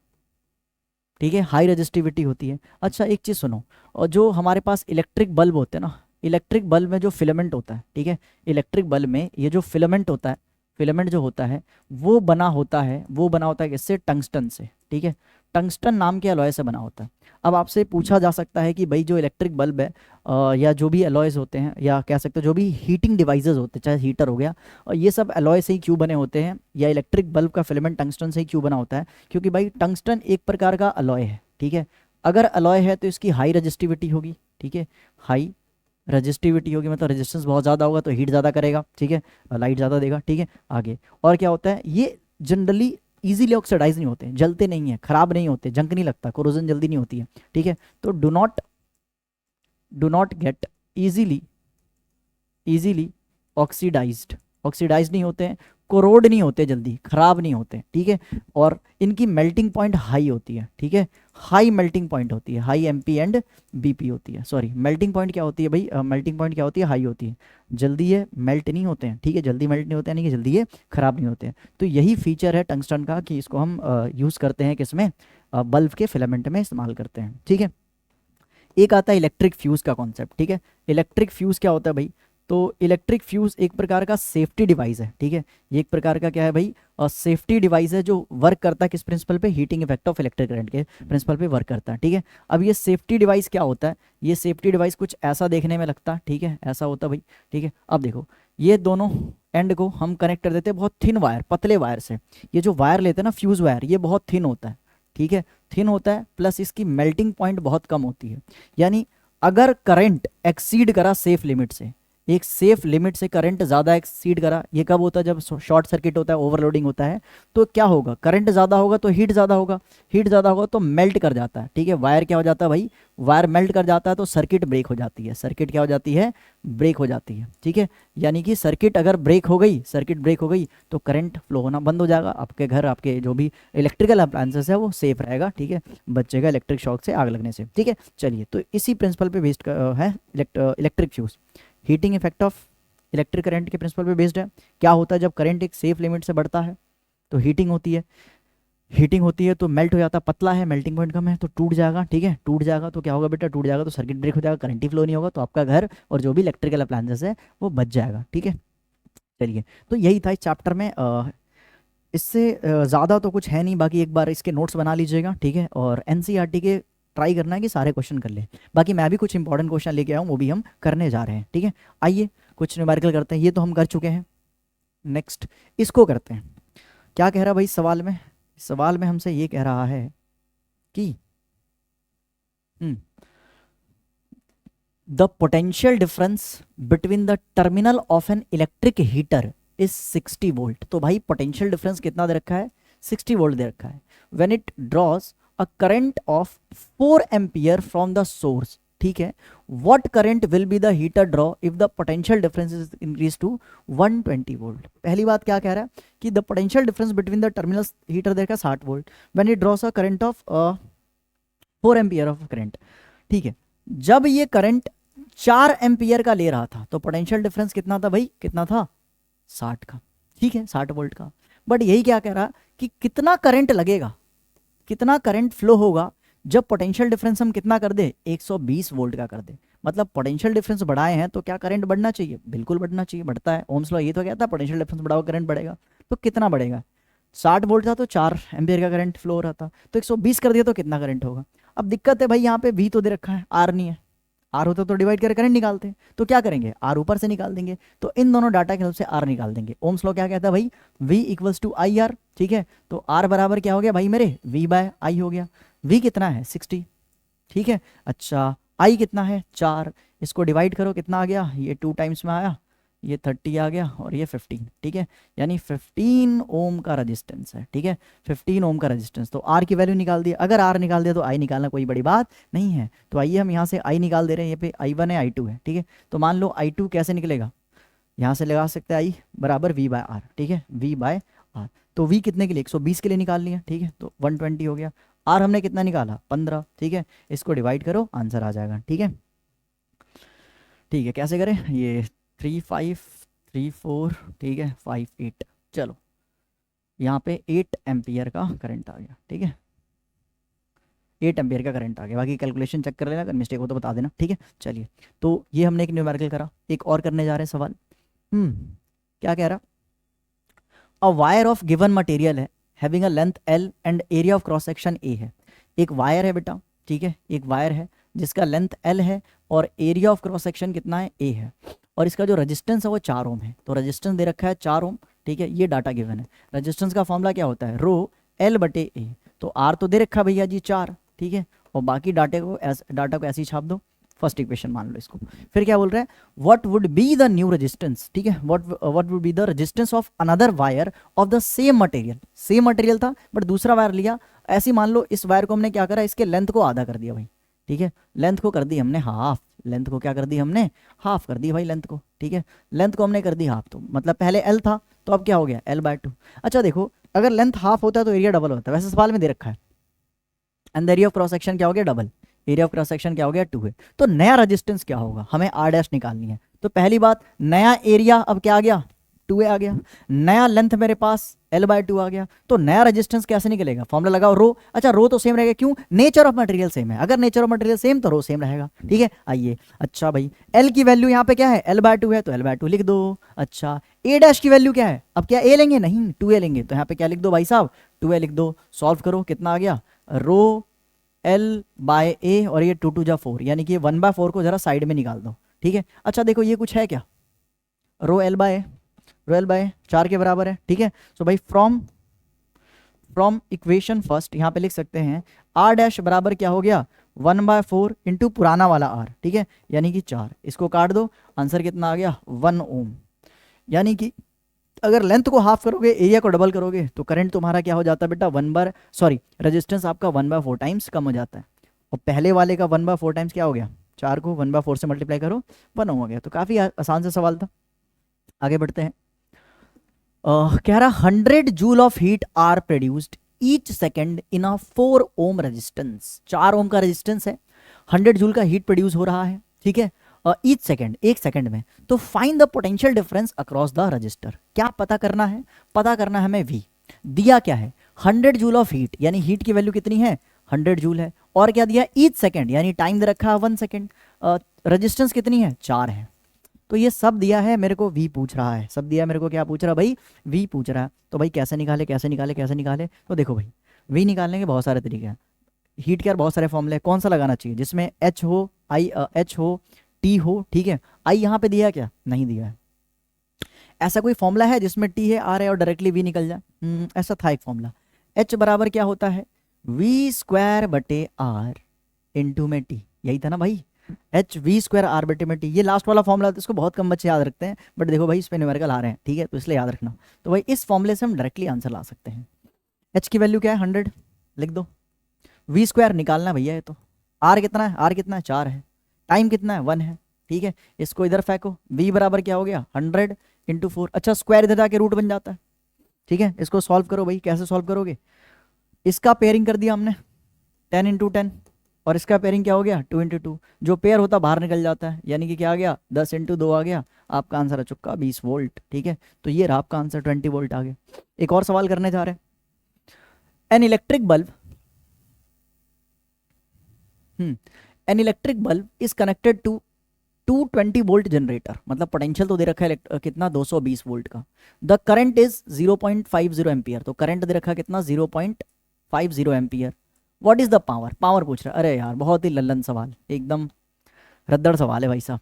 ठीक है, हाई रजिस्टिविटी होती है। अच्छा एक चीज़ सुनो, और जो हमारे पास इलेक्ट्रिक बल्ब होते हैं ना, इलेक्ट्रिक बल्ब में जो फिलामेंट होता है, ठीक है, इलेक्ट्रिक बल्ब में ये जो फिलामेंट होता है, फिलामेंट जो होता है वो बना होता है, किससे? टंगस्टन से, ठीक है, टंगस्टन नाम के अलॉय से बना होता है। अब आपसे पूछा जा सकता है कि भाई जो इलेक्ट्रिक बल्ब है या जो भी अलॉयज़ होते हैं, या कह सकते हो जो भी हीटिंग डिवाइसेस होते हैं, चाहे हीटर हो गया, और ये सब अलॉय से ही क्यों बने होते हैं, या इलेक्ट्रिक बल्ब का फिलामेंट टंगस्टन से ही क्यों बना होता है? क्योंकि भाई टंगस्टन एक प्रकार का अलॉय है, ठीक है। अगर अलॉय है तो इसकी हाई रजिस्टिविटी होगी, ठीक है, हाई रजिस्टिविटी होगी, मतलब रेजिस्टेंस बहुत ज़्यादा होगा तो हीट ज़्यादा करेगा, ठीक है, लाइट ज़्यादा देगा, ठीक है। आगे और क्या होता है? ये जनरली इजीली ऑक्सीडाइज नहीं होते, जलते नहीं है, खराब नहीं होते, जंग नहीं लगता, कोरोजन जल्दी नहीं होती है, ठीक है। तो do not get easily oxidised, oxidise नहीं होते हैं, कोरोड नहीं होते, जल्दी खराब नहीं होते, ठीक है। और इनकी मेल्टिंग पॉइंट हाई होती है, ठीक है, हाई मेल्टिंग पॉइंट होती है, हाई एमपी एंड बीपी होती है। सॉरी, मेल्टिंग पॉइंट क्या होती है भाई? मेल्टिंग पॉइंट क्या होती है? हाई होती है। जल्दी ये मेल्ट नहीं होते हैं, ठीक है, जल्दी मेल्ट नहीं होते हैं, यानी कि जल्दी ये खराब नहीं होते हैं। तो यही फीचर है टंगस्टन का कि इसको हम यूज़ करते हैं किसमें? बल्ब के फिलामेंट में इस्तेमाल करते हैं, ठीक है। एक आता है इलेक्ट्रिक फ्यूज़ का कॉन्सेप्ट, ठीक है। इलेक्ट्रिक फ्यूज़ क्या होता है भाई? तो इलेक्ट्रिक फ्यूज़ एक प्रकार का सेफ्टी डिवाइस है, ठीक है, ये एक प्रकार का क्या है भाई? सेफ्टी डिवाइस है जो वर्क करता है किस प्रिंसिपल पे? Heating effect of electric current के प्रिंसिपल पे वर्क करता है, ठीक है। अब ये सेफ्टी डिवाइस क्या होता है? ये सेफ्टी डिवाइस कुछ ऐसा देखने में लगता है, ठीक है, ऐसा होता है भाई, ठीक है। अब देखो, ये दोनों एंड को हम कनेक्ट कर देते हैं बहुत थिन वायर, पतले वायर से। ये जो वायर लेते हैं ना, फ्यूज़ वायर, ये बहुत थिन होता है, ठीक है, थिन होता है, प्लस इसकी मेल्टिंग पॉइंट बहुत कम होती है। यानी अगर करंट एक्सीड करा सेफ लिमिट से, एक सेफ लिमिट से करंट ज़्यादा एक्सीड करा, ये कब होता है? जब शॉर्ट सर्किट होता है, ओवरलोडिंग होता है, तो क्या होगा? करंट ज़्यादा होगा तो हीट ज़्यादा होगा, हीट ज़्यादा होगा तो मेल्ट कर जाता है, ठीक है, वायर क्या हो जाता है भाई? वायर मेल्ट कर जाता है, तो सर्किट ब्रेक हो जाती है, सर्किट क्या हो जाती है? ब्रेक हो जाती है, ठीक है। यानी कि सर्किट अगर ब्रेक हो गई, सर्किट ब्रेक हो गई तो करंट फ्लो होना बंद हो जाएगा, आपके घर, आपके जो भी इलेक्ट्रिकल अप्लायंसेस है वो सेफ रहेगा, ठीक है, बचेगा इलेक्ट्रिक शॉक से, आग लगने से, ठीक है। चलिए, तो इसी प्रिंसिपल पे बेस्ड है electric fuse. Heating effect of electric current के प्रिंसिपल पे बेस्ड है। क्या होता है जब करंट एक सेफ लिमिट से बढ़ता है? तो हीटिंग होती है, हीटिंग होती है तो मेल्ट हो जाता है, पतला है, मेल्टिंग पॉइंट कम है तो टूट जाएगा, ठीक है, टूट जाएगा तो क्या होगा बेटा? टूट जाएगा तो सर्किट ब्रेक हो जाएगा, करंट ही फ्लो नहीं होगा, तो आपका घर और जो भी इलेक्ट्रिकल अप्लायंसेस है वो बच जाएगा, ठीक है। चलिए, तो यही था इस चैप्टर में। इससे ज़्यादा तो कुछ है नहीं, बाकी एक बार इसके नोट्स बना लीजिएगा, ठीक है, और एनसीईआरटी के ट्राई करना है कि सारे क्वेश्चन कर ले। बाकी मैं भी कुछ इंपॉर्टेंट क्वेश्चन लेके आया हूँ, वो भी हम करने जा रहे हैं, ठीक है। आइए कुछ न्यूमेरिकल करते हैं, ये तो हम कर चुके हैं। नेक्स्ट इसको करते हैं। क्या कह रहा है भाई सवाल में? सवाल में हमसे ये कह रहा है कि the potential difference between the terminal of an electric heater is 60 volt. तो भाई पोटेंशियल डिफरेंस कितना दे रखा है? 60 वोल्ट दे रखा है। When it draws a current of 4 ampere from the source, ठीक है, what current will be the heater draw if the potential difference is increase to 120 volt. पहली बात क्या कह रहा है कि the potential difference between the terminal heater देखा 60 volt, when it draws a current of 4 ampere of current, ठीक है। जब ये करंट 4 एम्पियर का ले रहा था तो पोटेंशियल डिफरेंस कितना था भाई? कितना था? 60 का, ठीक है, 60 वोल्ट का। बट यही क्या कह रहा कि कितना करंट लगेगा, कितना करंट फ्लो होगा जब पोटेंशियल डिफरेंस हम कितना कर दे? 120 वोल्ट का कर दे। मतलब पोटेंशियल डिफरेंस बढ़ाए हैं तो क्या करंट बढ़ना चाहिए? बिल्कुल बढ़ना चाहिए, बढ़ता है। ओम्स लॉ ये तो कहता है पोटेंशियल डिफरेंस बढ़ाओ करंट बढ़ेगा। तो कितना बढ़ेगा? 60 वोल्ट था तो 4 एम्पियर का करंट फ्लो हो रहा था, तो 120 कर दिया तो कितना करंट होगा? अब दिक्कत है भाई, यहाँ पे वी तो दे रखा है, आर नहीं है। आर होता तो डिवाइड करके करंट निकालते हैं, तो क्या करेंगे? आर ऊपर से निकाल देंगे, तो इन दोनों डाटा के हेल्प से आर निकाल देंगे। ओम्स लॉ क्या कहता है भाई? V equals to I R, ठीक है। तो आर बराबर क्या हो गया भाई मेरे? V बाय आई हो गया। V कितना है? 60, ठीक है। अच्छा, आई कितना है? 4, इसको डिवाइड करो, कितना आ गया? ये 2 टाइम्स में आया, ये 30 आ गया और ये 15, ठीक है। यानी 15 ओम का रजिस्टेंस है, ठीक है, 15 ओम का रजिस्टेंस। तो आर की वैल्यू निकाल दी। अगर आर निकाल दिया तो आई निकालना कोई बड़ी बात नहीं है। तो आइए हम यहाँ से आई निकाल दे रहे हैं, ये पे I1 है, I2 है, ठीक है। तो मान लो I2 कैसे निकलेगा? यहाँ से लगा सकते हैं आई बराबर V बाय आर, ठीक है, V बाय आर। तो V कितने के लिए? 120 के लिए निकाल लिया, ठीक है, तो 120 हो गया। आर हमने कितना निकाला? 15, ठीक है। इसको डिवाइड करो, आंसर आ जाएगा, ठीक है। ठीक है, कैसे करें? ये 3 5 3 4, ठीक है, 5 8। चलो, यहाँ पे 8 एम्पियर का करंट आ गया, ठीक है, 8 एम्पियर का करंट आ गया। बाकी कैलकुलेशन चेक कर लेना, अगर मिस्टेक हो तो बता देना, ठीक है। चलिए, तो ये हमने एक न्यूमेरिकल करा, एक और करने जा रहे हैं सवाल। क्या कह रहा? A wire of given material है, having a length L and area of cross section A है। एक वायर है बेटा, ठीक है, एक वायर है जिसका लेंथ L है और एरिया ऑफ क्रॉस सेक्शन कितना है? A है। और इसका जो रेजिस्टेंस है वो 4 ओम है। तो रेजिस्टेंस दे रखा है 4 ओम, ठीक है, ये डाटा गिवन है। रेजिस्टेंस का फॉर्मूला क्या होता है? रो L बटे A। तो R तो दे रखा भैया जी 4, ठीक है, और बाकी डाटा को ऐसे ही छाप दो, फर्स्ट इक्वेशन मान लो इसको। फिर क्या बोल रहा है? What would be the new resistance, ठीक है, what would be the resistance of another wire of the same material. Same material था बट दूसरा वायर लिया। ऐसे मान लो इस वायर को हमने क्या करा? इसके लेंथ को आधा कर दिया भाई, ठीक है, लेंथ को कर दी हमने हाफ। लेंथ को क्या कर दी हमने? हाफ कर दी भाई लेंथ को, ठीक है, लेंथ को हमने कर दी हाफ। तो मतलब पहले L था तो अब क्या हो गया? L/2। अच्छा देखो, अगर लेंथ हाफ होता है तो एरिया डबल होता है, वैसे सवाल में दे रखा है। And the area of cross section क्या हो गया? Double. Area of cross section क्या हो गया? 2 है। तो नया रेजिस्टेंस क्या होगा? हमें R डैश निकालनी है। तो पहली बात, नया एरिया अब क्या आ गया? 2A आ गया। नया लेंथ मेरे पास L/2 आ गया। तो नया रेजिस्टेंस कैसे निकलेगा? फॉर्मूला लगाओ, रो। अच्छा, रो तो सेम रहेगा, क्यों? नेचर ऑफ मटेरियल सेम है। अगर नेचर ऑफ मटेरियल सेम तो रो सेम रहेगा, ठीक है। आइए, अच्छा भाई, L की वैल्यू यहाँ पे क्या है? L/2 है, तो L/2 लिख दो। अच्छा, A डैश की वैल्यू क्या है? अब क्या A लेंगे? नहीं, 2A लेंगे। तो यहाँ पे क्या लिख दो भाई साहब? 2A लिख दो। सॉल्व करो, कितना आ गया? रो L/A और ये 2 2 जा 4, यानी कि 1/4 को जरा साइड में निकाल दो, ठीक है। अच्छा देखो, ये कुछ है क्या? रो L/A, रो L/A 4 के बराबर है, ठीक है। सो भाई फ्रॉम इक्वेशन फर्स्ट यहाँ पे लिख सकते हैं R डैश बराबर क्या हो गया? 1/4 इंटू पुराना वाला R, ठीक है, यानी कि 4, इसको काट दो, आंसर कितना आ गया 1 ओम। यानी कि अगर लेंथ को हाफ करोगे, एरिया को डबल करोगे, तो करंट तुम्हारा क्या हो जाता है बेटा, रेजिस्टेंस आपका 1/4 टाइम्स कम हो जाता है। और पहले वाले का 1/4 टाइम्स क्या हो गया, 4 को 1/4 से मल्टीप्लाई करो 1 ओम हो गया। तो काफ़ी आसान सा सवाल था। आगे बढ़ते हैं। कह रहा 100 joule of heat are produced each second in a 4 ohm resistance. 4 ohm का रेजिस्टेंस है, 100 जूल का हीट प्रोड्यूस हो रहा है, ठीक है, ईच सेकेंड, एक सेकेंड में। तो find the potential difference across the register. क्या पता करना है, पता करना है हमें V। दिया क्या है 100 जूल ऑफ हीट, यानी हीट की वैल्यू कितनी है 100 जूल है, और क्या दिया ईच सेकेंड, यानी टाइम दे रखा है 1 सेकेंड, रेजिस्टेंस कितनी है 4 है। तो ये सब दिया है मेरे को, V पूछ रहा है, सब दिया है मेरे को, क्या पूछ रहा है भाई, V पूछ रहा है। तो भाई कैसे निकाले, कैसे निकाले, कैसे निकाले, तो देखो भाई V निकालने के बहुत सारे तरीके हैं। हीट के बहुत सारे फॉर्मूले, कौन सा लगाना चाहिए जिसमें H हो, H हो, T हो, ठीक है। I यहाँ पे दिया है क्या, नहीं दिया है। ऐसा कोई फॉर्मूला है जिसमें T है, R है और डायरेक्टली V निकल जाए, ऐसा था एक फॉर्मूला। H बराबर क्या होता है V²/R इंटू में T, यही था ना भाई, H V²R बटे में T। ये लास्ट वाला फॉर्मूला इसको बहुत कम बच्चे याद रखते हैं, बट देखो भाई इस पे न्यूमेरिकल आ रहे हैं, ठीक है, तो इसलिए याद रखना। तो भाई इस फॉर्मूले से हम डायरेक्टली आंसर ला सकते हैं। H की वैल्यू क्या है 100, लिख दो। V² निकालना भैया, ये तो R कितना है, R कितना है 4 है, टाइम कितना है 1 है, ठीक है, इसको इधर फेंको। V बराबर क्या हो गया 100 इंटू 4, अच्छा स्क्वायर इधर जाके रूट बन जाता है, ठीक है। इसको सॉल्व करो भाई, कैसे सॉल्व करोगे, इसका पेयरिंग कर दिया हमने 10 इंटू 10, और इसका पेयरिंग क्या हो गया 2 इंटू 2, जो पेयर होता बाहर निकल जाता है, यानी कि क्या आ गया 10 इंटू 2 आ गया, आपका आंसर आ चुका 20 वोल्ट, ठीक है। तो ये रहा आपका आंसर 20 वोल्ट आ गया। एक और सवाल करने जा रहे हैं। An electric bulb an electric bulb is connected to 220 volt generator, मतलब पोटेंशियल तो दे रखा है कितना 220 वोल्ट का। द करंट इज 0.50 एम्पियर, तो करंट दे रखा है कितना 0.50 ampere. What is the power, power पूछ रहा है। अरे यार बहुत ही लल्लन सवाल, एकदम रद्दड़ सवाल है भाई साहब।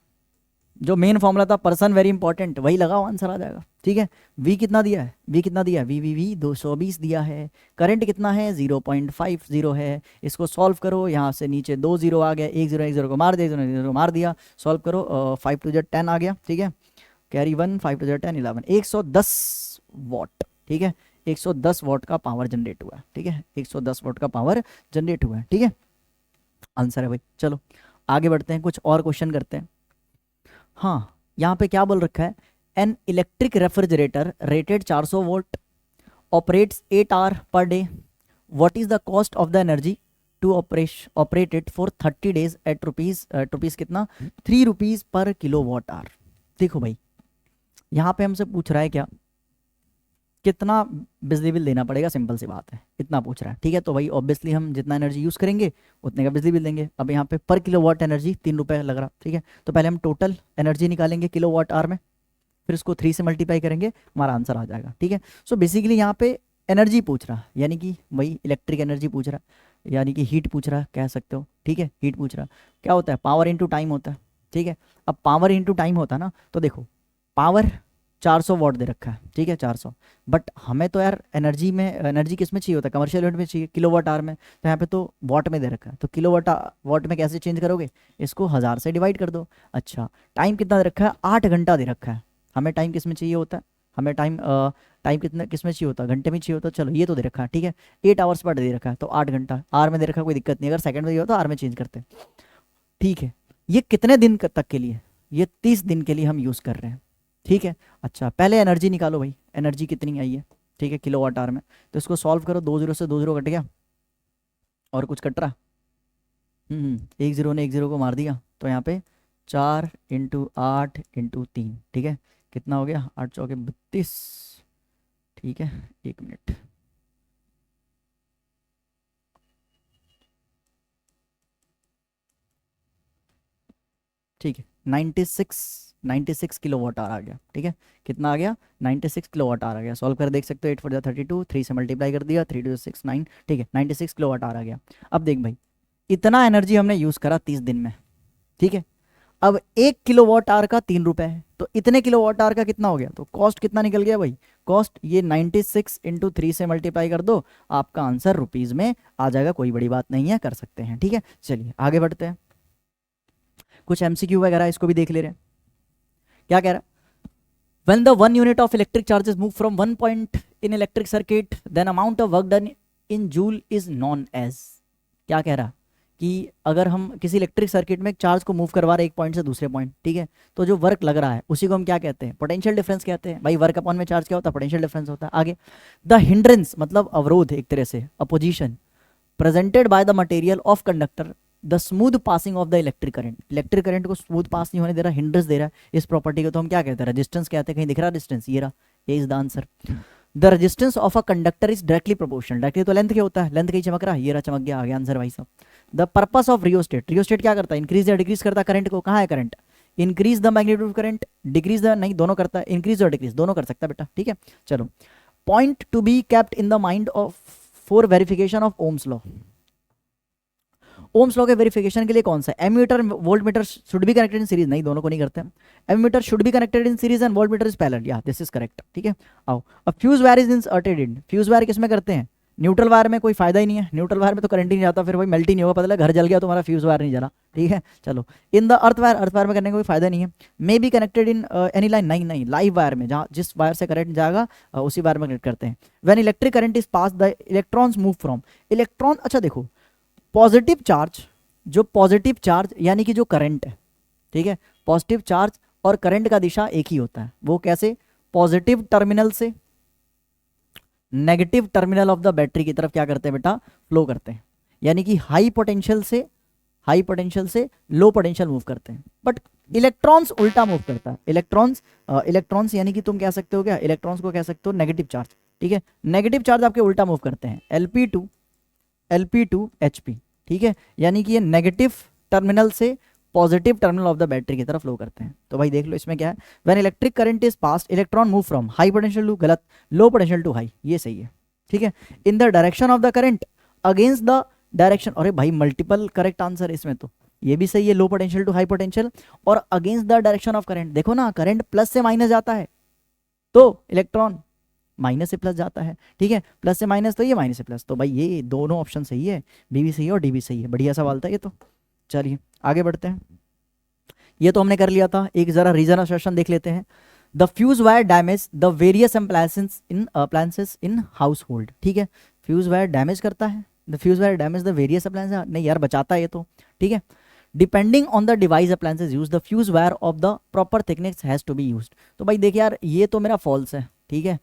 जो मेन फॉर्मूला था पर्सन वेरी इंपॉर्टेंट, वही लगाओ आंसर आ जाएगा, ठीक है। V कितना दिया है, V कितना दिया है, V 220 दिया है, करंट कितना है 0.50 है। इसको सॉल्व करो, यहाँ से नीचे 2 0 आ गया, 1 0 1 0 को मार दिया, 1 0 को मार दिया, सॉल्व करो, 5 2 10 आ गया, ठीक है, कैरी 1, 5 2 10 11, 110 वॉट, ठीक है, 110 वॉट का पावर जनरेट हुआ है, ठीक है, 110 वॉट का पावर जनरेट हुआ है, ठीक है, आंसर है भाई। चलो आगे बढ़ते हैं, कुछ और क्वेश्चन करते हैं। हाँ यहाँ पे क्या बोल रखा है, an electric refrigerator rated 400 volt operates 8 hour per day, what is the cost of the energy to operate it for 30 days at rupees कितना 3 rupees per kilo watt hour. देखो भाई यहाँ पे हमसे पूछ रहा है क्या, कितना बिजली बिल देना पड़ेगा, सिंपल सी बात है, इतना पूछ रहा है, ठीक है। तो भाई ऑब्वियसली हम जितना एनर्जी यूज़ करेंगे उतने का बिजली बिल देंगे। अब यहाँ पे पर किलो वाट एनर्जी 3 रुपये लग रहा, ठीक है। तो पहले हम टोटल एनर्जी निकालेंगे किलो वाट आवर में, फिर उसको 3 से मल्टीप्लाई करेंगे, हमारा आंसर आ जाएगा, ठीक है। सो बेसिकली यहाँ पे एनर्जी पूछ रहा, यानी कि वही इलेक्ट्रिक एनर्जी पूछ रहा, यानी कि हीट पूछ रहा कह सकते हो, ठीक है, हीट पूछ रहा। क्या होता है पावर इंटू टाइम होता है, ठीक है। अब पावर इंटू टाइम होता है ना, तो देखो पावर 400 वॉट दे रखा है, ठीक है 400, बट हमें तो यार एनर्जी किस में चाहिए होता है, कमर्शियल यूनिट में चाहिए, किलो वाट आवर में, तो यहाँ पे तो वॉट में दे रखा है, तो किलो वॉट में कैसे चेंज करोगे, इसको 1000 से डिवाइड कर दो। अच्छा टाइम कितना दे रखा है 8 घंटा दे रखा है, हमें टाइम किस में चाहिए होता है, हमें टाइम कितना किस में चाहिए होता है, घंटे में चाहिए होता है, चलो ये तो दे रखा है, ठीक है 8 आवर्स पर दे रखा है, तो 8 घंटा आर में दे रखा है, कोई दिक्कत नहीं, अगर सेकंड में दिया हो तो आर में चेंज करते हैं, ठीक है। ये कितने दिन तक के लिए, ये 30 दिन के लिए हम यूज़ कर रहे हैं, ठीक है। अच्छा पहले एनर्जी निकालो भाई, एनर्जी कितनी आई है, ठीक है किलो वाट आवर में, तो इसको सॉल्व करो, 2 0 से 2 0 कट गया, और कुछ कट रहा, 1 0 ने 1 0 को मार दिया, तो यहाँ पे 4 इंटू 8 इंटू 3, ठीक है, कितना हो गया 8 चौके 32, ठीक है 1 मिनट, ठीक है 96 किलो वाट आवर आ गया, ठीक है, कितना आ गया 96 किलो वाट आवर आ गया। सॉल्व कर देख सकते हो, 8 4 32, 3 से मल्टीप्लाई कर दिया, 3 2 6 9, ठीक है 96 किलो वाट आवर आ गया। अब देख भाई इतना एनर्जी हमने यूज़ करा 30 दिन में, ठीक है। अब 1 किलो वाट आवर का 3 रुपये है, तो इतने किलो वाट आवर का कितना हो गया, तो कॉस्ट कितना निकल गया भाई कॉस्ट ये 96 इंटू 3 से मल्टीप्लाई कर दो, आपका आंसर रुपीज में आ जाएगा, कोई बड़ी बात नहीं है, कर सकते हैं। ठीक है, चलिए आगे बढ़ते हैं, कुछ एमसीक्यू वगैरह इसको भी देख ले रहे हैं। क्या कह रहा है, when the 1 unit of electric charges move from 1 point in electric circuit, then amount of work done in joule is known as। क्या कह रहा कि अगर हम किसी इलेक्ट्रिक सर्किट में चार्ज को मूव करवा रहे एक पॉइंट से दूसरे पॉइंट, ठीक है, तो जो वर्क लग रहा है उसी को हम क्या कहते हैं, पोटेंशियल डिफरेंस कहते हैं। भाई वर्क अपॉन में चार्ज क्या होता है, पोटेंशियल डिफरेंस होता है। आगे, द हिंड्रेंस मतलब अवरोध, एक तरह से opposition, presented by the material of conductor the smooth passing of the electric current. Electric current को स्मूथ पास नहीं होने दे रहा, हिंड्रेंस दे रहा है। इस प्रॉपर्टी को तो हम क्या कहते हैं, रेजिस्टेंस कहते हैं। कहीं दिख रहा डिस्टेंस, ये रहा, ये is the answer. The resistance of a conductor is directly proportional. Directly तो लेंथ क्या होता है, लेंथ कहीं चमक रहा है, ये रहा चमक गया, आ गया आंसर भाई साहब। The purpose of rheostat, rheostat क्या करता है, इंक्रीज या डिक्रीज करता है करंट को। कहाँ है current, increase the magnitude of current, decrease the नहीं, दोनों करता है, इंक्रीज और डिक्रीज दोनों कर सकता है बेटा। ठीक है, चलो, point to be kept in the mind of for verification of Ohm's law. Ohm's law के वेरिफिकेशन के लिए कौन सा, ammeter voltmeter should be connected in series, नहीं दोनों को नहीं करते हैं। Ammeter should be connected in series and voltmeter is parallel, या दिस इज करेक्ट। ठीक है, आओ अब fuse wire is inserted in, fuse wire किसमें करते हैं, न्यूट्रल वायर में। कोई फायदा ही नहीं है, न्यूट्रल वायर में तो करंट ही नहीं जाता, फिर भाई मेल्ट ही नहीं होगा, पता लगा घर जल गया तो हमारा फ्यूज वायर नहीं जला। ठीक है, चलो, in the earth wire, earth wire में करने का कोई फायदा नहीं है। May be connected in any line, नहीं नहीं, लाइव वायर में, जहाँ जिस वायर से करंट जाएगा उसी वायर में कनेक्ट करते हैं। When electric current is pass the electrons move from, electron, अच्छा देखो, पॉजिटिव चार्ज, जो पॉजिटिव चार्ज यानी कि जो करंट है, ठीक है, पॉजिटिव चार्ज और करंट का दिशा एक ही होता है। वो कैसे, पॉजिटिव टर्मिनल से negative terminal of the battery की तरफ क्या करते हैं बेटा, फ्लो करते हैं। यानी कि हाई पोटेंशियल से लो पोटेंशियल मूव करते हैं। बट इलेक्ट्रॉन्स उल्टा मूव करता है। इलेक्ट्रॉन्स यानी कि तुम कह सकते हो क्या, इलेक्ट्रॉन्स को कह सकते हो नेगेटिव चार्ज। ठीक है, नेगेटिव चार्ज आपके उल्टा मूव करते हैं, LP2 HP। ठीक है, यानी कि ये नेगेटिव टर्मिनल से positive terminal of the battery की तरफ फ्लो करते हैं। तो भाई देख लो इसमें क्या है, when electric current is passed electron move from high potential to, गलत, लो पोटेंशियल टू हाई, ये सही है। ठीक है, in the direction of the current against the direction, अरे भाई मल्टीपल करेक्ट आंसर इसमें, तो ये भी सही है, low potential to high potential और against the direction of current. देखो ना, करंट प्लस से माइनस जाता है तो इलेक्ट्रॉन माइनस से प्लस जाता है। ठीक है, प्लस से माइनस तो ये माइनस से प्लस, तो भाई ये दोनों ऑप्शन सही है, बी भी सही है और डी भी सही है। बढ़िया सवाल था ये तो। चलिए आगे बढ़ते हैं, ये तो हमने कर लिया था। एक जरा रीजन ऑफ सेशन देख लेते हैं। The fuse wire damage the various appliances in household. ठीक है, फ्यूज वायर डैमेज करता है, the fuse wire damage the various appliances, नहीं यार बचाता है ये तो। ठीक है, depending on the device appliances use the fuse wire of the proper thickness has to be used. तो भाई देख यार, ये तो मेरा फॉल्स है। ठीक है,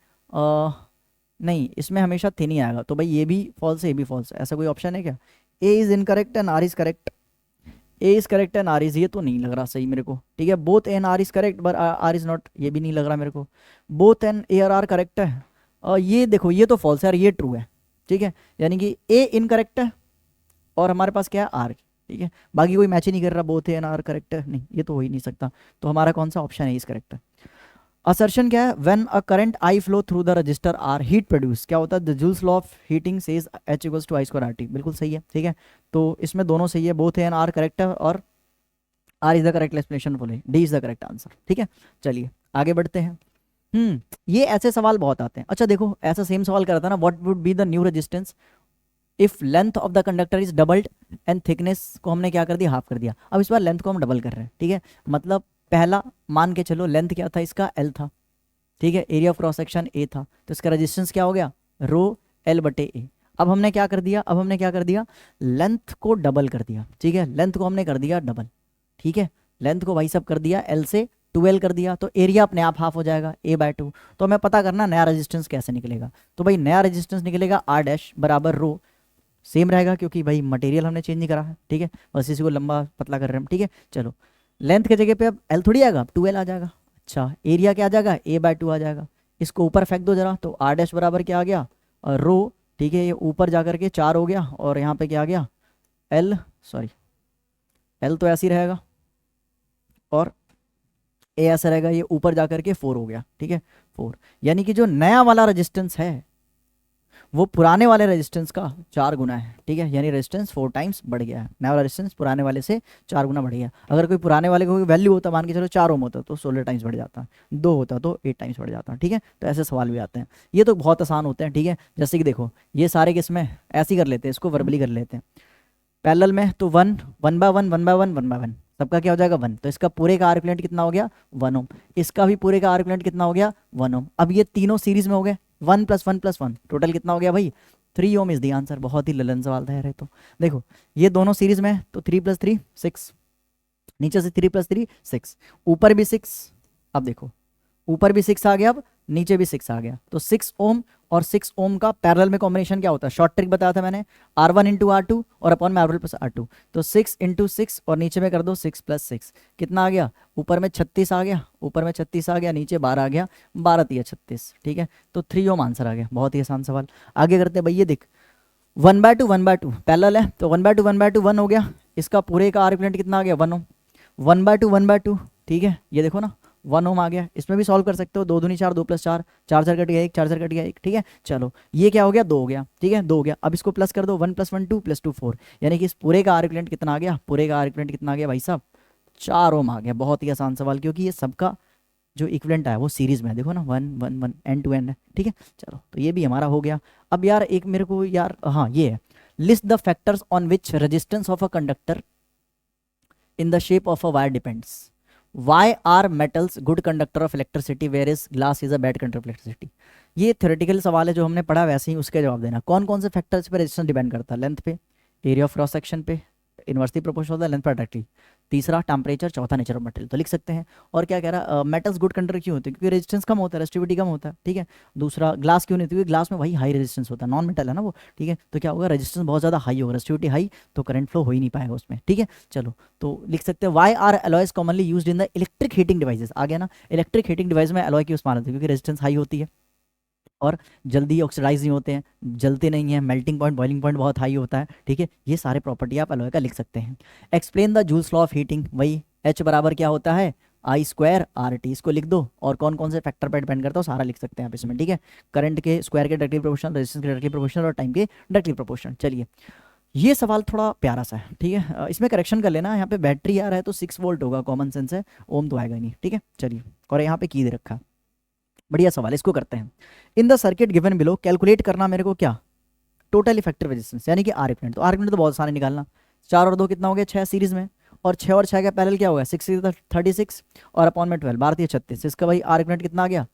नहीं इसमें हमेशा थिन ही आएगा, तो भाई ये भी फॉल्स है, ये भी फॉल्स है। ऐसा कोई ऑप्शन है क्या, A is incorrect and R is correct, A is correct and R is, ये तो नहीं लग रहा सही मेरे को। ठीक है, both and R is correct but R is not, ये भी नहीं लग रहा मेरे को। Both and A R correct है, ये देखो ये तो फॉल्स है और ये ट्रू है। ठीक है, यानी कि ए इनकरेक्ट है और हमारे पास क्या है, आर। ठीक है, बाकी कोई मैच ही नहीं कर रहा, बोथ एन आर करेक्ट है, नहीं ये तो हो ही नहीं सकता। तो हमारा कौन सा ऑप्शन है इस करेक्ट है। असर्शन क्या है, when a current I flow through the resistor R heat produce, क्या होता है, the Joule's law of heating says H equals to I square RT। बिल्कुल सही है। ठीक है, तो इसमें दोनों सही है, बोथ एन आर करेक्ट है और R is the correct explanation, बोले D is the correct answer. ठीक है, चलिए आगे बढ़ते हैं। ये ऐसे सवाल बहुत आते हैं। अच्छा देखो, ऐसा सेम सवाल कर रहा था ना, what would be the new resistance if length of the conductor is doubled and thickness को हमने क्या कर दिया, हाफ कर दिया। अब इस बार लेंथ को हम डबल कर रहे हैं। ठीक है, मतलब पहला मान के चलो लेंथ क्या था इसका, L था। ठीक है, area of cross section A था, तो इसका रेजिस्टेंस क्या हो गया, रो L/A। अब हमने क्या कर दिया, लेंथ को डबल कर दिया। ठीक है, लेंथ को हमने कर दिया डबल। ठीक है, लेंथ को भाई सब कर दिया L से 12 कर दिया, तो एरिया अपने आप हाफ हो जाएगा A/2। तो हमें पता करना नया रेजिस्टेंस कैसे निकलेगा। तो भाई नया रेजिस्टेंस निकलेगा R' बराबर रो, सेम रहेगा क्योंकि भाई मटेरियल हमने चेंज नहीं करा है। ठीक है, बस इसी को लंबा पतला कर रहे हैं। ठीक है, चलो लेंथ के जगह पे अब L थोड़ी आएगा, 12 आ जाएगा। अच्छा, एरिया क्या आ जाएगा, A/2 आ जाएगा। इसको ऊपर फेंक दो जरा, तो R' बराबर क्या आ गया, रो। ठीक है, ये ऊपर जाकर के 4 हो गया और यहाँ पे क्या आ गया, L तो ऐसे ही रहेगा और A ऐसा रहेगा, ये ऊपर जाकर के 4 हो गया। ठीक है, 4, यानी कि जो नया वाला रेजिस्टेंस है वो पुराने वाले रेजिस्टेंस का 4 गुना है, ठीक है, यानी रेजिस्टेंस 4 टाइम्स बढ़ गया है, नया वाला रेजिस्टेंस पुराने वाले से 4 गुना बढ़ गया। अगर कोई पुराने वाले का कोई वैल्यू होता, मान के चलो 4 ओम होता तो 16 टाइम्स बढ़ जाता, 2 होता तो 8 टाइम्स बढ़ जाता, ठीक है। तो ऐसे सवाल भी आते हैं, ये तो बहुत आसान होते हैं, ठीक है। जैसे कि देखो ये सारे किसमें ऐसे ही कर लेते हैं, इसको वर्बली कर लेते हैं। पैरेलल में तो 1 1 बाय 1 1 बाय 1 1 बाय 1, सबका क्या हो जाएगा 1, तो इसका पूरे का आर्क लेंथ कितना हो गया 1 ओम, इसका भी पूरे का आर्क लेंथ कितना हो गया 1 ओम। अब ये तीनों सीरीज में हो गए, 1 + 1 + 1 टोटल कितना हो गया भाई 3 ओम इज द आंसर। बहुत ही ललन सवाल था यार ये तो। देखो ये दोनों सीरीज में है तो 3 + 3 6, नीचे से 3 + 3 6, ऊपर भी 6, अब देखो ऊपर भी 6 आ गया, अब नीचे भी 6 आ गया, तो 6 ओम और 6 ओम का पैरेलल में कॉम्बिनेशन क्या होता है, शॉर्ट ट्रिक बताया था मैंने, R1 × R2 और अपॉन में R1 + R2, तो 6 × 6 और नीचे में कर दो 6 + 6, कितना आ गया, ऊपर में 36 आ गया, ऊपर में 36 आ गया, नीचे 12 आ गया, 12 × 36, ठीक है, तो 3 ओम आंसर आ गया। बहुत ही आसान सवाल। आगे करते हैं भाई, ये देख 1/2 1/2 पैरेलल है, तो 1/2 1/2 1 हो गया, इसका पूरे का आर्क लेंथ कितना आ गया 1 ओम, 1/2 1/2, ठीक है, ये देखो ना 1 ओम आ गया। इसमें भी सॉल्व कर सकते हो, 2 दूनी 4, 2 + 4, 4 4 कट गया 1, 4 4 कट गया 1, ठीक है। चलो ये क्या हो गया 2 हो गया, ठीक है 2 हो गया। अब इसको प्लस कर दो, 1 + 1 2 + 2 4, यानी कि इस पूरे का आर्क लेंथ कितना आ गया, पूरे का आर्क लेंथ कितना आ गया भाई साहब 4 ओम आ गया। बहुत ही आसान सवाल, क्योंकि ये सबका जो इक्विवेलेंट है वो सीरीज में है, देखो ना 1 1 1 एंड टू एंड है, ठीक है। चलो तो ये भी हमारा हो गया। अब यार एक मेरे को यार, हाँ ये है, list the factors on which resistance of a conductor in the shape of a wire depends. Why are metals good conductor of electricity whereas glass is a bad conductor of electricity? ये थ्योरेटिकल सवाल है जो हमने पढ़ा, वैसे ही उसके जवाब देना। कौन कौन से फैक्टर्स पे रेजिस्टेंस डिपेंड करता है, लेंथ पे, एरिया ऑफ क्रॉस सेक्शन पे, इनवर्सली प्रोपोर्शनल होता है लेंथ पर डायरेक्टली, तीसरा टेम्परेचर, चौथा नेचर ऑफ मटेरियल। तो लिख सकते हैं। और क्या कह रहा, मेटल्स गुड कंडक्टर क्यों होते हैं, क्योंकि रेजिस्टेंस कम होता है, रेजिस्टिविटी कम होता है, ठीक है। दूसरा ग्लास क्यों नहीं, क्योंकि ग्लास में भाई हाई रेजिस्टेंस होता है, नॉन मेटल है ना वो, ठीक है। तो क्या होगा, रेजिस्टेंस बहुत ज़्यादा हाई होगा, रेजिस्टिविटी हाई, तो करंट फ्लो हो ही नहीं पाएगा उसमें, ठीक है। चलो तो लिख सकते हैं why are alloys commonly used in the electric heating devices. आ गया ना, इलेक्ट्रिक हीटिंग डिवाइस में एलॉय की यूज मानते हैं क्योंकि रेजिस्टेंस हाई होती है और जल्दी ऑक्सीडाइज नहीं होते हैं, जलते नहीं हैं, मेल्टिंग पॉइंट बॉइलिंग पॉइंट बहुत हाई होता है, ठीक है। ये सारे प्रॉपर्टी आप एलॉय का लिख सकते हैं। Explain the Joule's law of heating, वही H बराबर क्या होता है I² RT, इसको लिख दो। और कौन कौन से फैक्टर पर डिपेंड करता है सारा लिख सकते हैं आप इसमें, ठीक है। करंट के स्क्वायर के डायरेक्टली प्रोपोर्शनल, रेजिस्टेंस के डायरेक्टली प्रोपोर्शनल और टाइम के डायरेक्टली प्रोपोर्शनल। चलिए ये सवाल थोड़ा प्यारा सा है, ठीक है, इसमें करेक्शन कर लेना। यहाँ पे बैटरी आ रहा है तो 6 वोल्ट होगा, कॉमन सेंस है, ओम तो आएगा नहीं, ठीक है। चलिए, और यहाँ पे की दे रखा, बढ़िया सवाल, इसको करते हैं। In the circuit given below calculate करना मेरे को क्या, टोटल इफेक्टिव रेजिस्टेंस यानी कि आर इक्विवेलेंट। तो आर इक्विवेलेंट तो बहुत आसान निकालना, 4 और 2 कितना हो गया 6 सीरीज में, और 6 और 6 का पैरेलल क्या होगा 6 36 और अपॉन में 12 12 36, इसका भाई आर इक्विवेलेंट कितना आ गया